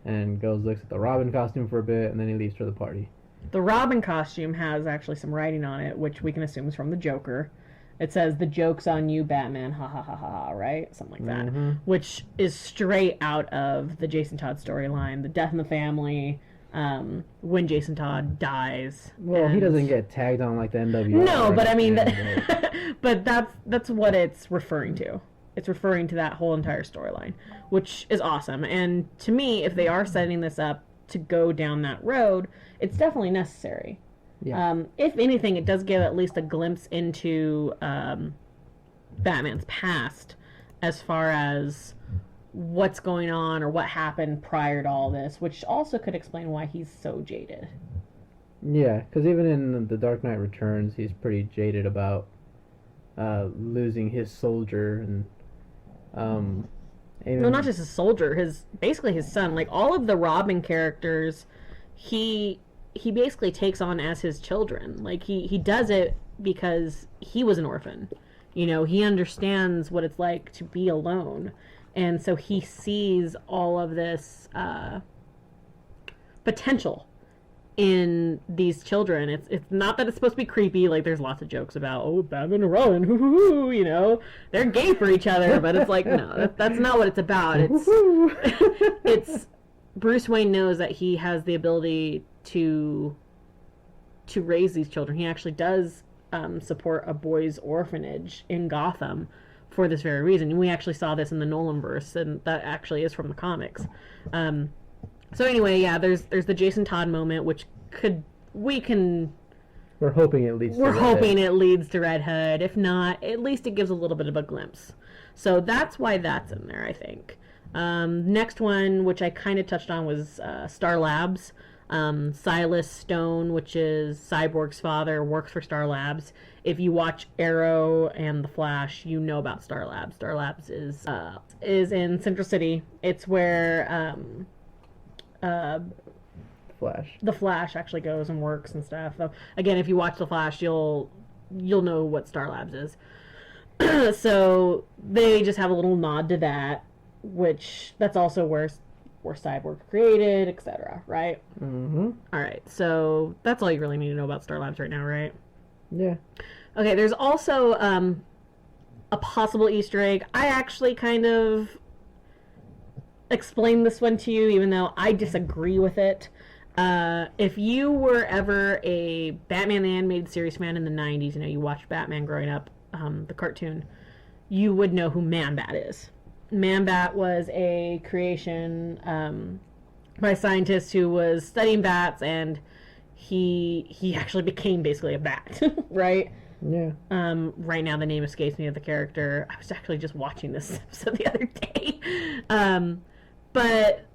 and goes looks at the Robin costume for a bit, and then he leaves for the party. The Robin costume has actually some writing on it, which we can assume is from the Joker. It says, the joke's on you, Batman, ha ha ha ha, right? Something like that. Mm-hmm. Which is straight out of the Jason Todd storyline. The death in the family, when Jason Todd dies. Well, he doesn't get tagged on like the NWO. No, but I mean, but that's what it's referring to. It's referring to that whole entire storyline, which is awesome. And to me, if they are setting this up to go down that road, it's definitely necessary. Yeah. If anything, it does give at least a glimpse into Batman's past as far as what's going on or what happened prior to all this, which also could explain why he's so jaded. Yeah, because even in The Dark Knight Returns, he's pretty jaded about losing his soldier and no, not just his soldier, basically his son. Like, all of the Robin characters, he basically takes on as his children. Like, he does it because he was an orphan. You know, he understands what it's like to be alone. And so he sees all of this potential in these children. It's not that it's supposed to be creepy. Like, there's lots of jokes about, oh, Batman and Robin, hoo-hoo-hoo, you know, they're gay for each other. But it's like, no, that's not what it's about. It's Bruce Wayne knows that he has the ability to raise these children. He actually does support a boys' orphanage in Gotham for this very reason. And we actually saw this in the Nolanverse, and that actually is from the comics. So anyway, yeah, there's the Jason Todd moment, which we're hoping it leads. It leads to Red Hood. If not, at least it gives a little bit of a glimpse. So that's why that's in there, I think. Next one, which I kind of touched on, was Star Labs. Silas Stone, which is Cyborg's father, works for Star Labs. If you watch Arrow and The Flash, you know about Star Labs. Star Labs is in Central City. It's where the Flash actually goes and works and stuff. So, again, if you watch The Flash, you'll know what Star Labs is. So they just have a little nod to that, which that's also where Cyborg created, etc. Right? Mm-hmm. All right. So that's all you really need to know about Star Labs right now, right? Yeah. Okay. There's also a possible Easter egg. I actually kind of explained this one to you, even though I disagree with it. If you were ever a Batman the Animated Series fan in the 90s, you know, you watched Batman growing up, the cartoon, you would know who Man-Bat is. Man-Bat was a creation by a scientist who was studying bats, and he actually became basically a bat, right? Yeah. Right now the name escapes me of the character. I was actually just watching this episode the other day. But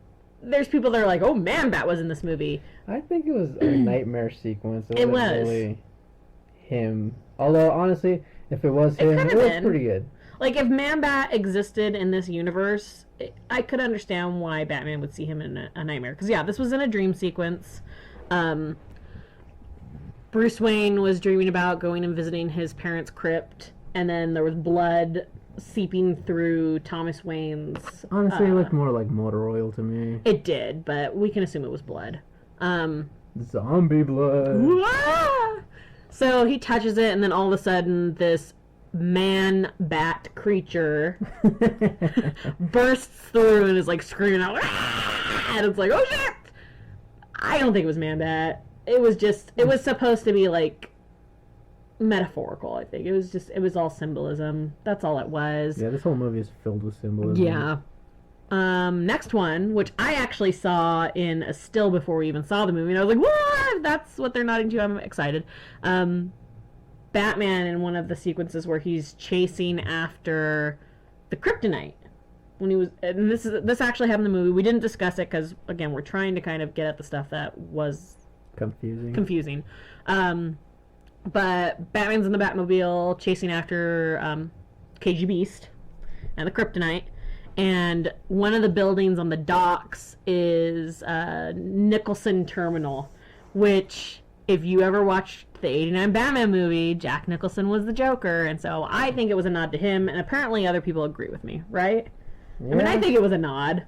there's people that are like, oh, Man-Bat was in this movie. I think it was a nightmare sequence. It was. Really him. Although, honestly, if it was him, it was pretty good. Like, if Man-Bat existed in this universe, I could understand why Batman would see him in a nightmare. Because, yeah, this was in a dream sequence. Bruce Wayne was dreaming about going and visiting his parents' crypt, and then there was blood seeping through Thomas Wayne's... Honestly, it looked more like motor oil to me. It did, but we can assume it was blood. Zombie blood. Wah! So he touches it, and then all of a sudden, this man-bat creature bursts through and is like screaming out, and it's like, oh shit! I don't think it was Man-Bat. It was supposed to be like metaphorical, I think. It was all symbolism. That's all it was. Yeah, this whole movie is filled with symbolism. Yeah. Next one, which I actually saw in a still before we even saw the movie, and I was like, what? That's what they're nodding to. I'm excited. Batman, in one of the sequences where he's chasing after the kryptonite, when he was, and this actually happened in the movie. We didn't discuss it because, again, we're trying to kind of get at the stuff that was confusing. But Batman's in the Batmobile chasing after KG Beast and the kryptonite. And one of the buildings on the docks is Nicholson Terminal, which, if you ever watched the 89 Batman movie, Jack Nicholson was the Joker. And so I think it was a nod to him, and apparently other people agree with me, right? Yeah. I mean, I think it was a nod.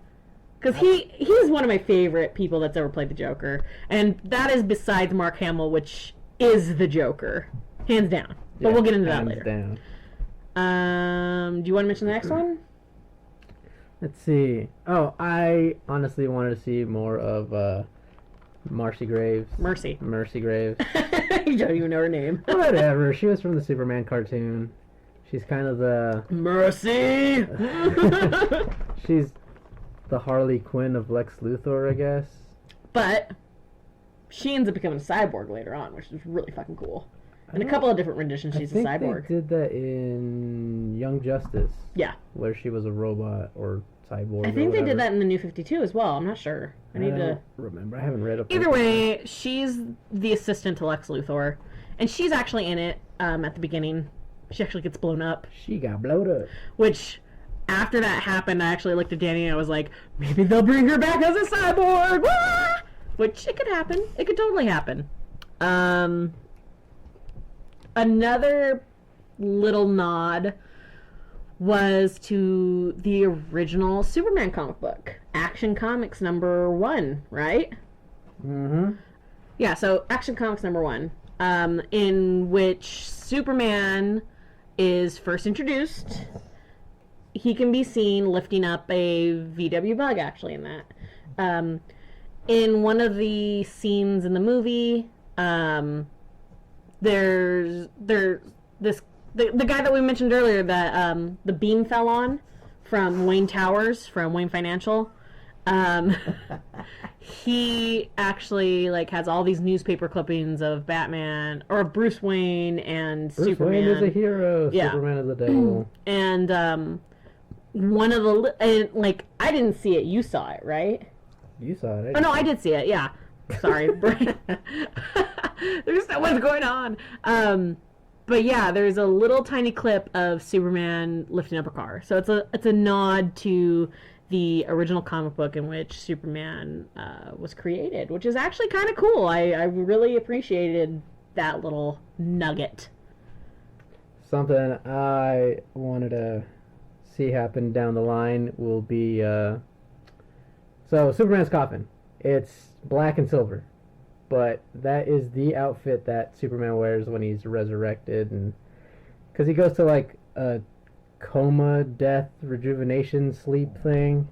Because he's one of my favorite people that's ever played the Joker. And that is besides Mark Hamill, which is the Joker. Hands down. But we'll get into that later. Do you want to mention the next one? Let's see. Oh, I honestly wanted to see more of Marcy Graves. Mercy Graves. You don't even know her name. Whatever. She was from the Superman cartoon. She's kind of the... Mercy! She's the Harley Quinn of Lex Luthor, I guess. But she ends up becoming a cyborg later on, which is really fucking cool. In a couple of different renditions, she's a cyborg. They did that in Young Justice. Yeah. Where she was a robot or cyborg. I think they did that in the New 52 as well. I'm not sure. I don't remember. I haven't read it. Either way, she's the assistant to Lex Luthor. And she's actually in it at the beginning. She actually gets blown up. She got blown up. Which, after that happened, I actually looked at Danny and I was like, maybe they'll bring her back as a cyborg! Wah! Which, it could happen. It could totally happen. Another little nod was to the original Superman comic book, Action Comics #1, right? Mm-hmm. Yeah, so Action Comics #1, in which Superman is first introduced. He can be seen lifting up a VW bug, actually, in that. In one of the scenes in the movie, there's this the guy that we mentioned earlier that the beam fell on from Wayne Towers from Wayne Financial. He actually like has all these newspaper clippings of Batman or Bruce Wayne and Bruce Superman. Wayne is a hero. Yeah. Superman is the devil. And one of the like I didn't see it. You saw it, right? You saw it. Oh no, I did see it. Yeah. Sorry, brain. There's so much going on. But yeah, there's a little tiny clip of Superman lifting up a car. So it's a nod to the original comic book in which Superman was created, which is actually kind of cool. I really appreciated that little nugget. Something I wanted to see happen down the line will be so Superman's coffin. It's black and silver, but that is the outfit that Superman wears when he's resurrected, and because he goes to like a coma, death, rejuvenation, sleep thing,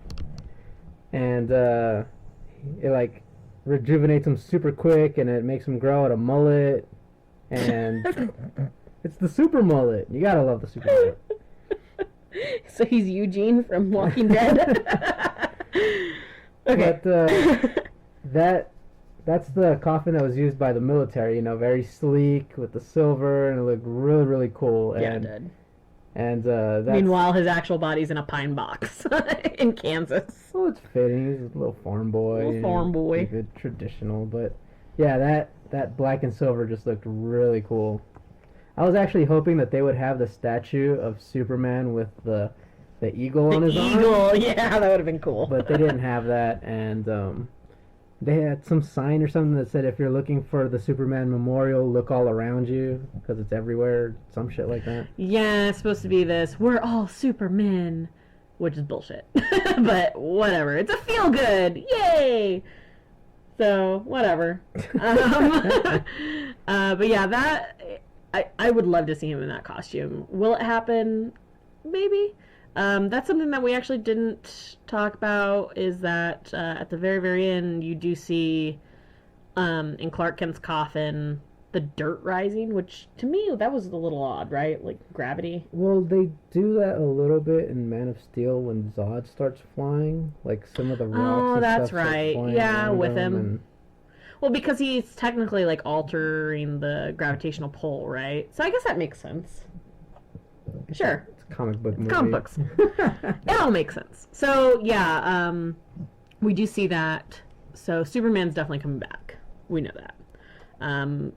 and it like rejuvenates him super quick, and it makes him grow out a mullet, and it's the super mullet. You gotta love the super mullet. So he's Eugene from Walking Dead. Okay. But that's the coffin that was used by the military. You know, very sleek with the silver, and it looked really, really cool. Yeah, and, it did. And meanwhile, his actual body's in a pine box in Kansas. Oh, it's fitting. He's a little farm boy. Little farm boy. Keep it traditional, but yeah, that black and silver just looked really cool. I was actually hoping that they would have the statue of Superman with the eagle on his arm. The eagle, yeah, that would have been cool. But they didn't have that, and they had some sign or something that said, if you're looking for the Superman memorial, look all around you, because it's everywhere, some shit like that. Yeah, it's supposed to be this, we're all Supermen, which is bullshit. But whatever, it's a feel-good, yay! So, whatever. But yeah, that, I would love to see him in that costume. Will it happen? Maybe. That's something that we actually didn't talk about, is that at the very, very end, you do see in Clark Kent's coffin the dirt rising, which to me, that was a little odd, right? Like gravity. Well, they do that a little bit in Man of Steel when Zod starts flying. Like some of the rocks and that's stuff start right. flying Yeah, around with them him. and- Well, because he's technically like altering the gravitational pull, right? So I guess that makes sense. Sure. It's a comic book movie. Comic books. It all makes sense. So yeah, we do see that. So Superman's definitely coming back. We know that.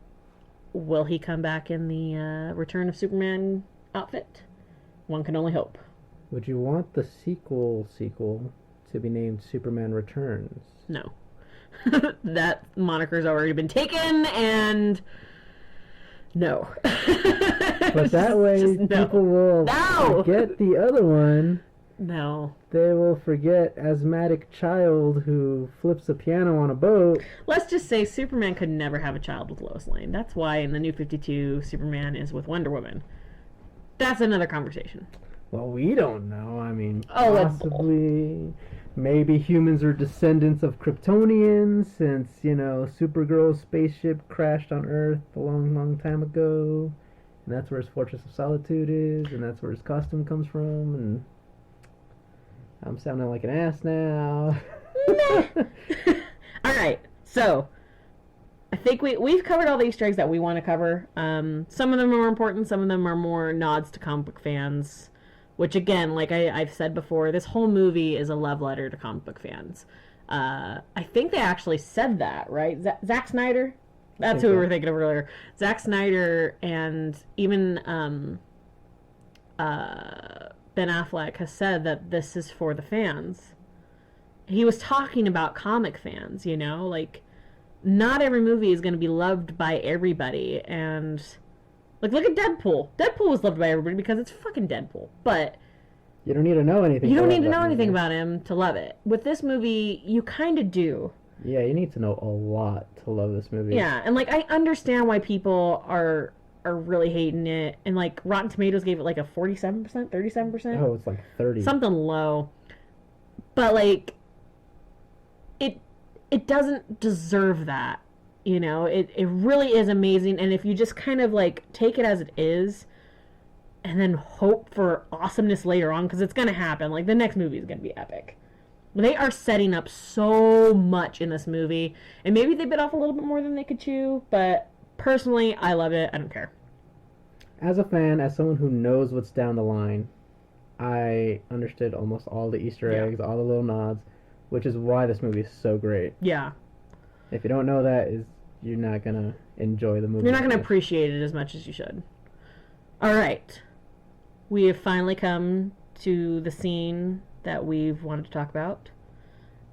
Will he come back in the Return of Superman outfit? One can only hope. Would you want the sequel to be named Superman Returns? No. That moniker's already been taken, and no. But that way, Just no. people will No! forget the other one. No. They will forget asthmatic child who flips a piano on a boat. Let's just say Superman could never have a child with Lois Lane. That's why in the New 52, Superman is with Wonder Woman. That's another conversation. Well, we don't know. I mean, that's possibly, maybe humans are descendants of Kryptonians, since, you know, Supergirl's spaceship crashed on Earth a long, long time ago. And that's where his Fortress of Solitude is, and that's where his costume comes from, and I'm sounding like an ass now. Alright, so I think we've covered all the Easter eggs that we want to cover. Some of them are more important, some of them are more nods to comic book fans, which again, like I've said before, this whole movie is a love letter to comic book fans. I think they actually said that, right? Zack Snyder? That's who we were thinking of earlier. Zack Snyder and even Ben Affleck has said that this is for the fans. He was talking about comic fans, you know? Like, not every movie is going to be loved by everybody. And, like, look at Deadpool. Deadpool was loved by everybody because it's fucking Deadpool. But You don't need to know anything. You don't need to know anything about him to love it. With this movie, you kind of do. Yeah, you need to know a lot to love this movie. Yeah, and like I understand why people are really hating it, and like Rotten Tomatoes gave it like a 47%, 37%. Oh, it's like 30. Something low. But like it doesn't deserve that. You know, it really is amazing, and if you just kind of like take it as it is and then hope for awesomeness later on, because it's gonna happen. Like the next movie is gonna be epic. They are setting up so much in this movie, and maybe they bit off a little bit more than they could chew, but personally, I love it. I don't care. As a fan, as someone who knows what's down the line, I understood almost all the Easter eggs, all the little nods, which is why this movie is so great. Yeah. If you don't know that, you're not gonna enjoy the movie. You're not gonna appreciate it as much as you should. All right, we have finally come to the scene that we've wanted to talk about,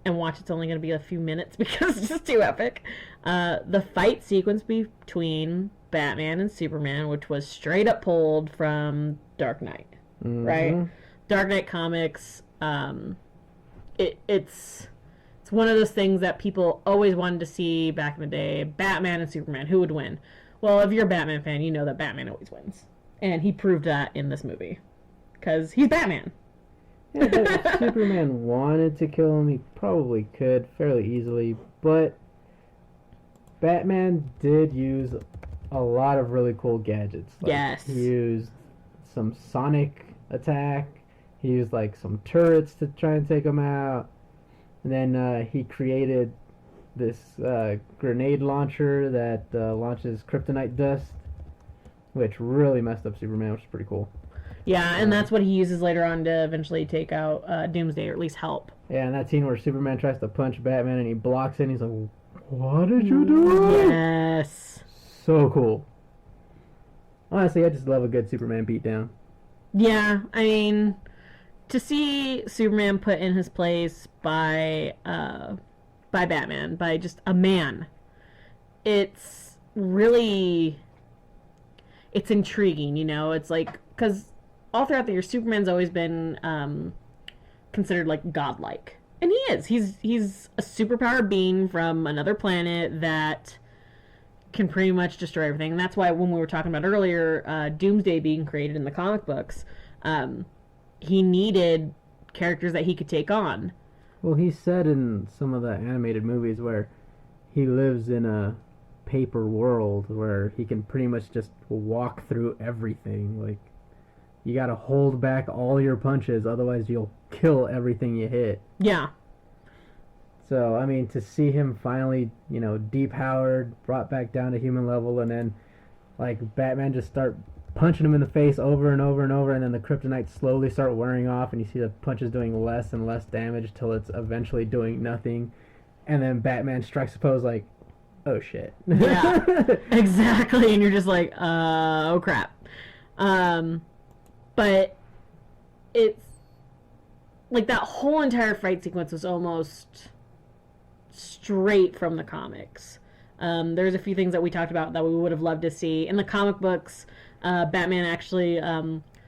and watch. It's only going to be a few minutes because it's just too epic. The fight sequence between Batman and Superman, which was straight up pulled from Dark Knight, right? Dark Knight comics. It's one of those things that people always wanted to see back in the day. Batman and Superman, who would win? Well, if you're a Batman fan, you know that Batman always wins, and he proved that in this movie because he's Batman. Yeah, but if Superman wanted to kill him, he probably could fairly easily, but Batman did use a lot of really cool gadgets. Like, yes. He used some sonic attack, he used like some turrets to try and take him out, and then he created this grenade launcher that launches kryptonite dust, which really messed up Superman, which is pretty cool. Yeah, and that's what he uses later on to eventually take out Doomsday, or at least help. Yeah, and that scene where Superman tries to punch Batman and he blocks it and he's like, what did you do? Yes. So cool. Honestly, I just love a good Superman beatdown. Yeah, I mean, to see Superman put in his place by Batman, by just a man, it's really, it's intriguing, you know? It's like, because all throughout the year, Superman's always been considered like godlike, and he is. He's a superpowered being from another planet that can pretty much destroy everything. And that's why when we were talking about earlier, Doomsday being created in the comic books, he needed characters that he could take on. Well, he said in some of the animated movies where he lives in a paper world where he can pretty much just walk through everything. Like, you gotta hold back all your punches, otherwise you'll kill everything you hit. Yeah. So, I mean, to see him finally, you know, depowered, brought back down to human level, and then, like, Batman just start punching him in the face over and over and over, and then the kryptonite slowly start wearing off, and you see the punches doing less and less damage till it's eventually doing nothing, and then Batman strikes a pose like, oh shit. Yeah, exactly, and you're just like, oh crap. But it's like that whole entire fight sequence was almost straight from the comics. There's a few things that we talked about that we would have loved to see. In the comic books, Batman actually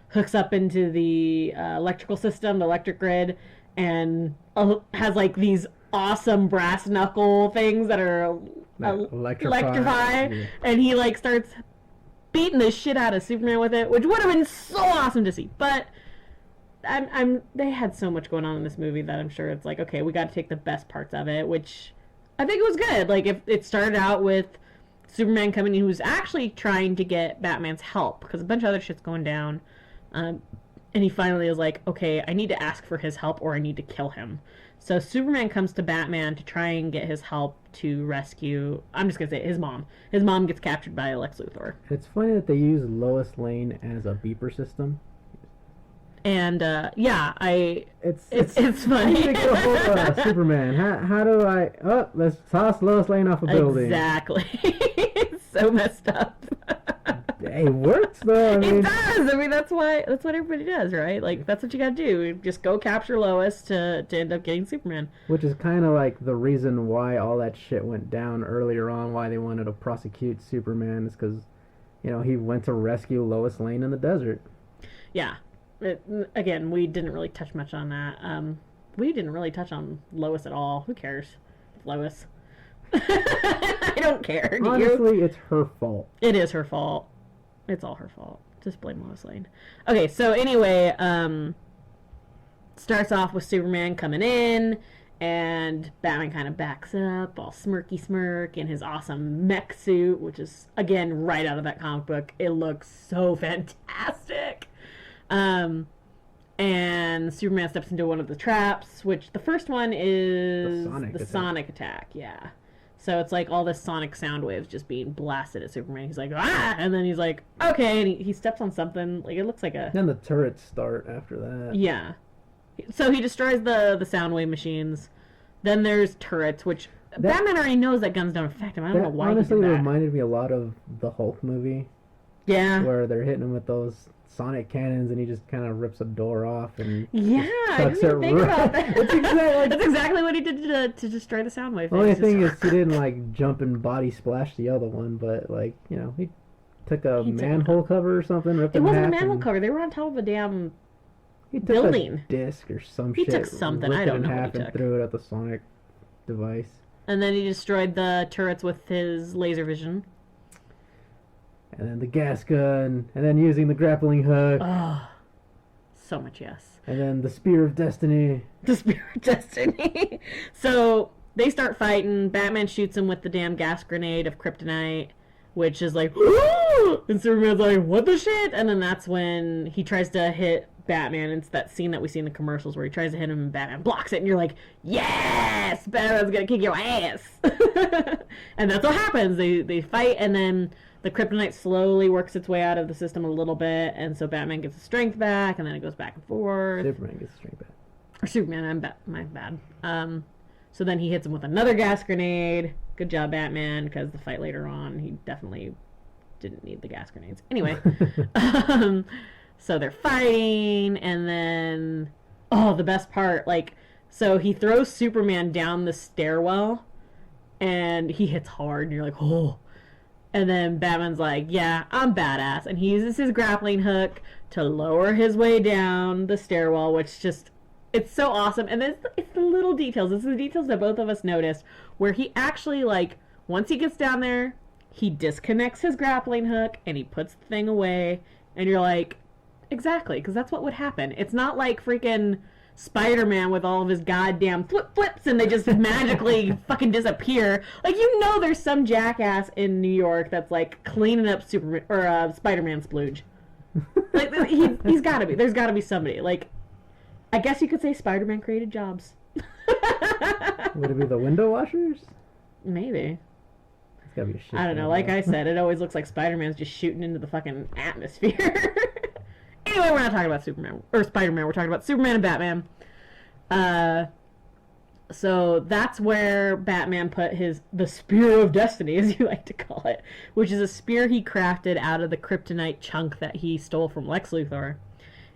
hooks up into the electrical system, the electric grid, and has like these awesome brass knuckle things that are electrify. Yeah. And he like starts beating the shit out of Superman with it, which would have been so awesome to see. But they had so much going on in this movie that I'm sure it's like, okay, we got to take the best parts of it, which I think it was good. Like, if it started out with Superman coming in, who was actually trying to get Batman's help because a bunch of other shit's going down, and he finally was like, okay, I need to ask for his help or I need to kill him. So Superman comes to Batman to try and get his help to rescue, I'm just going to say, his mom. His mom gets captured by Lex Luthor. It's funny that they use Lois Lane as a beeper system. And, yeah, it's funny. Superman, how do I... Oh, let's toss Lois Lane off a building. Exactly. It's so messed up. It works, though. I mean, it does. I mean, that's what everybody does, right? Like, that's what you gotta do. Just go capture Lois to end up getting Superman. Which is kind of like the reason why all that shit went down earlier on, why they wanted to prosecute Superman, is because, you know, he went to rescue Lois Lane in the desert. Yeah. Again, we didn't really touch much on that. We didn't really touch on Lois at all. Who cares? Lois. I don't care. Do Honestly, you? it's her fault. It is her fault. It's all her fault. Just blame Lois Lane. Okay, so anyway, starts off with Superman coming in, and Batman kind of backs up, all smirky smirk, in his awesome mech suit, which is, again, right out of that comic book. It looks so fantastic. And Superman steps into one of the traps, which the first one is the sonic attack. Yeah. So it's like all this sonic sound waves just being blasted at Superman. He's like, ah! And then he's like, okay. And he steps on something. Like, it looks like a... Then the turrets start after that. Yeah. So he destroys the sound wave machines. Then there's turrets, which... Batman already knows that guns don't affect him. I don't know why he did that. Honestly reminded me a lot of the Hulk movie. Yeah. Where they're hitting him with those sonic cannons and he just kind of rips a door off and I didn't think about that. That's exactly what he did to destroy the sound wave. The only thing is he didn't like jump and body splash the other one, but like, you know, he took a manhole cover or something, ripped it in half. It wasn't a manhole cover. They were on top of a damn he took building. A disc or some shit. He took something. I don't know what he took. And threw it at the sonic device. And then he destroyed the turrets with his laser vision. And then the gas gun, and then using the grappling hook. Oh, so much yes. And then the Spear of Destiny. The Spear of Destiny. So they start fighting. Batman shoots him with the damn gas grenade of kryptonite, which is like, and Superman's like, what the shit? And then that's when he tries to hit Batman. It's that scene that we see in the commercials where he tries to hit him and Batman blocks it, and you're like, yes, Batman's gonna kick your ass. And that's what happens. They fight, and then the kryptonite slowly works its way out of the system a little bit, and so Batman gets his strength back, and then it goes back and forth. Superman gets his strength back. Or Superman, my bad. So then he hits him with another gas grenade. Good job, Batman, because the fight later on, he definitely didn't need the gas grenades. Anyway, so they're fighting, and then, the best part, like, so he throws Superman down the stairwell, and he hits hard, and you're like, oh. And then Batman's like, yeah, I'm badass. And he uses his grappling hook to lower his way down the stairwell, which just, it's so awesome. And it's the little details. It's the details that both of us noticed, where he actually, like, once he gets down there, he disconnects his grappling hook and he puts the thing away. And you're like, exactly, because that's what would happen. It's not like freaking Spider-Man with all of his goddamn flips and they just magically fucking disappear. Like, you know there's some jackass in New York that's like cleaning up Superman or Spider-Man splooge. Like, he's gotta be. There's gotta be somebody. Like, I guess you could say Spider-Man created jobs. Would it be the window washers? Maybe. It's gotta be a shit. I don't know. Like I said, it always looks like Spider-Man's just shooting into the fucking atmosphere. Anyway, we're not talking about Superman or Spider-Man. We're talking about Superman and Batman. So that's where Batman put the Spear of Destiny, as you like to call it, which is a spear he crafted out of the kryptonite chunk that he stole from Lex Luthor.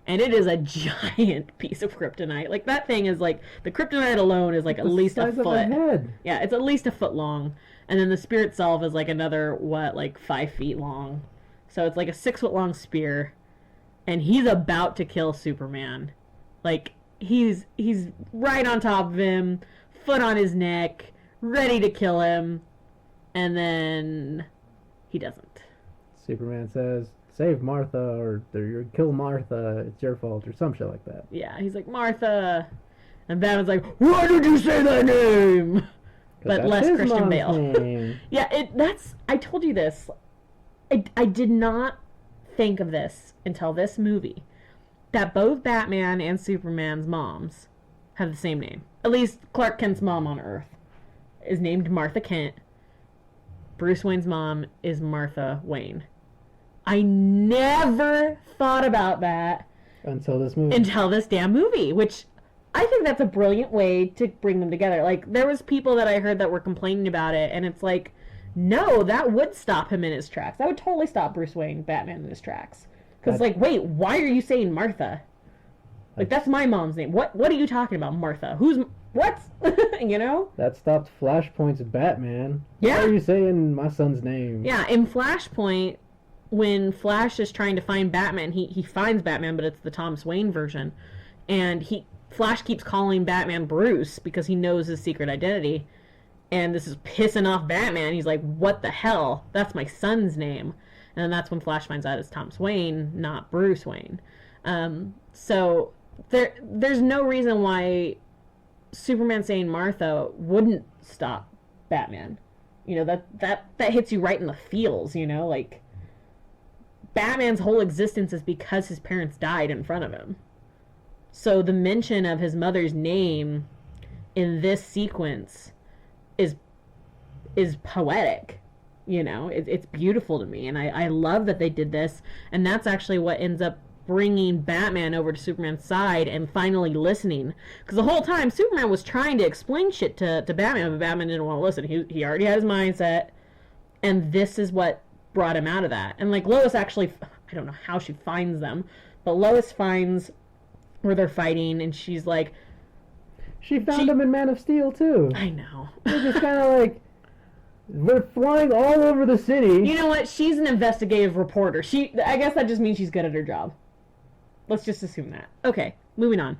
And it is a giant piece of kryptonite. Like, that thing is like, the kryptonite alone is like at least a foot. Of a head. Yeah, it's at least a foot long. And then the spear itself is like another, 5 feet long. So it's like a 6 foot long spear. And he's about to kill Superman. Like, he's right on top of him, foot on his neck, ready to kill him. And then he doesn't. Superman says, save Martha, or kill Martha, it's your fault, or some shit like that. Yeah, he's like, Martha. And Batman's like, why did you say that name? But less Christian Bale. Yeah, I told you this. I did not think of this until this movie, that both Batman and Superman's moms have the same name. At least Clark Kent's mom on Earth is named Martha Kent. Bruce Wayne's mom is Martha Wayne. I never thought about that until this movie. Until this damn movie, which I think that's a brilliant way to bring them together. Like, there was people that I heard that were complaining about it, and it's like, no, that would stop him in his tracks. That would totally stop Bruce Wayne, Batman, in his tracks. Because, like, wait, why are you saying Martha? Like, that's my mom's name. What are you talking about, Martha? What? You know? That stopped Flashpoint's Batman. Yeah. Why are you saying my son's name? Yeah, in Flashpoint, when Flash is trying to find Batman, he finds Batman, but it's the Thomas Wayne version. And Flash keeps calling Batman Bruce because he knows his secret identity. And this is pissing off Batman. He's like, what the hell? That's my son's name. And that's when Flash finds out it's Thomas Wayne, not Bruce Wayne. So there's no reason why Superman saying Martha wouldn't stop Batman. You know, that hits you right in the feels, you know? Like, Batman's whole existence is because his parents died in front of him. So the mention of his mother's name in this sequence is poetic. You know, it's beautiful to me, and I love that they did this, and that's actually what ends up bringing Batman over to Superman's side and finally listening. Because the whole time, Superman was trying to explain shit to Batman, but Batman didn't want to listen. He already had his mindset, and this is what brought him out of that. And like Lois actually, I don't know how she finds them, but Lois finds where they're fighting, and she's like, she found them in Man of Steel too. I know. They're just kind of like, we're flying all over the city. You know what? She's an investigative reporter. I guess that just means she's good at her job. Let's just assume that. Okay, moving on.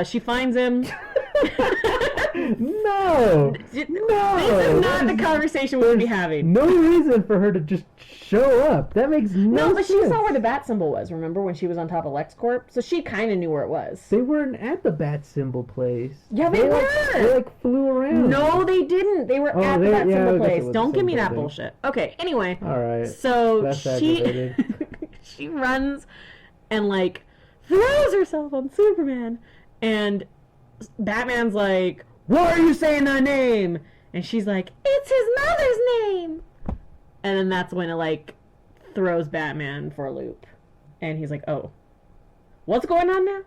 She finds him. No! This is not the conversation we would be having. No reason for her to just show up. That makes no sense. No, but she saw where the bat symbol was, remember, when she was on top of LexCorp? So she kind of knew where it was. They weren't at the bat symbol place. Yeah, they were! They flew around. No, they didn't. They were at the bat symbol place. Don't give me that building. Bullshit. Okay, anyway. Alright. So that's aggravating. she runs and, like, throws herself on Superman. And Batman's like, why are you saying that name? And she's like, it's his mother's name. And then that's when it, like, throws Batman for a loop. And he's like, oh, what's going on now?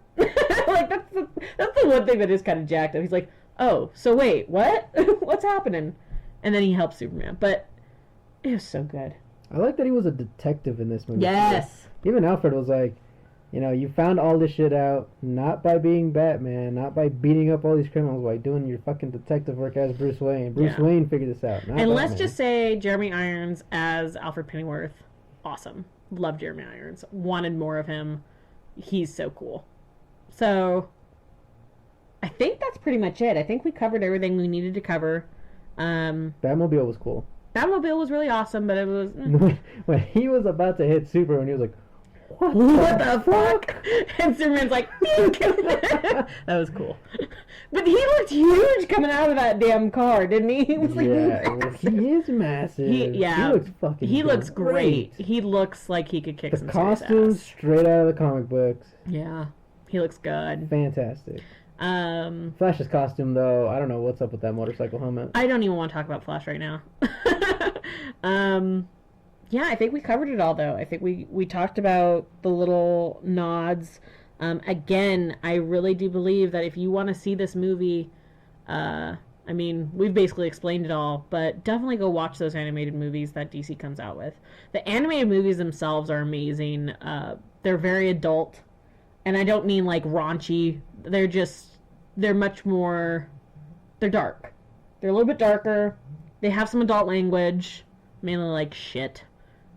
Like, that's the one thing that is kind of jacked up. He's like, oh, so wait, what? What's happening? And then he helps Superman. But it was so good. I like that he was a detective in this movie. Yes. Even Alfred was like, you know, you found all this shit out, not by being Batman, not by beating up all these criminals, by doing your fucking detective work as Bruce Wayne. Bruce Wayne figured this out, not And Batman. let's just say Jeremy Irons as Alfred Pennyworth, awesome. Love Jeremy Irons. Wanted more of him. He's so cool. So, I think that's pretty much it. I think we covered everything we needed to cover. Batmobile was cool. Batmobile was really awesome, but it was... When he was about to hit Superman, he was like, what the fuck? And Superman's like, Pink! That was cool. But he looked huge coming out of that damn car, didn't he? He was like, well, he is massive. He looks fucking He looks great. He looks like he could kick some serious ass. The costumes straight out of the comic books. Yeah. He looks good. Fantastic. Flash's costume, though, I don't know what's up with that motorcycle helmet. I don't even want to talk about Flash right now. Yeah, I think we covered it all, though. I think we talked about the little nods. Again, I really do believe that if you want to see this movie, I mean, we've basically explained it all, but definitely go watch those animated movies that DC comes out with. The animated movies themselves are amazing. They're very adult, and I don't mean like raunchy. They're much more, they're dark. They're a little bit darker. They have some adult language, mainly like shit.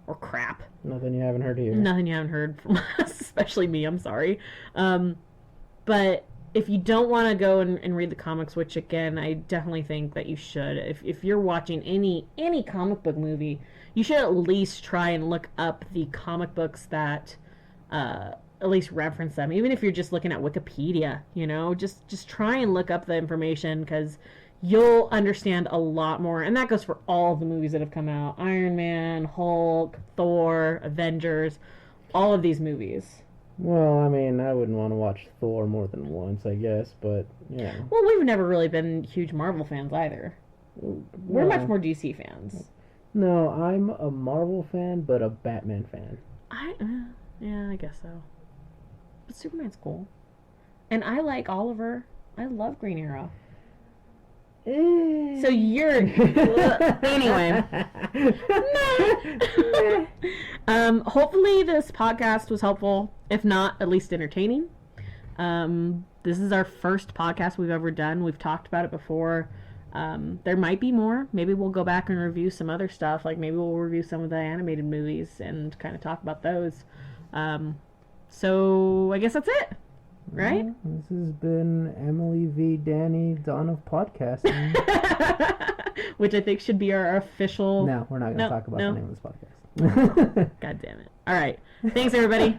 Or crap. Nothing you haven't heard here. Nothing you haven't heard from us, especially me, I'm sorry. But if you don't want to go and read the comics, which again, I definitely think that you should. If you're watching any comic book movie, you should at least try and look up the comic books that at least reference them. Even if you're just looking at Wikipedia, you know, just try and look up the information, because you'll understand a lot more. And that goes for all of the movies that have come out. Iron Man, Hulk, Thor, Avengers, all of these movies. Well, I mean, I wouldn't want to watch Thor more than once, I guess, but, yeah. Well, we've never really been huge Marvel fans either. We're much more DC fans. No, I'm a Marvel fan, but a Batman fan. Yeah, I guess so. But Superman's cool. And I like Oliver. I love Green Arrow. So you're anyway. Hopefully this podcast was helpful, if not at least entertaining. This is our first podcast we've ever done. We've talked about it before. There might be more. Maybe we'll go back and review some other stuff. Like maybe we'll review some of the animated movies and kind of talk about those. So I guess that's it, right? Well, this has been Emily v. Danny, Dawn of Podcasting. Which I think should be our official. No, we're not going to talk about the name of this podcast. God damn it. All right. Thanks, everybody.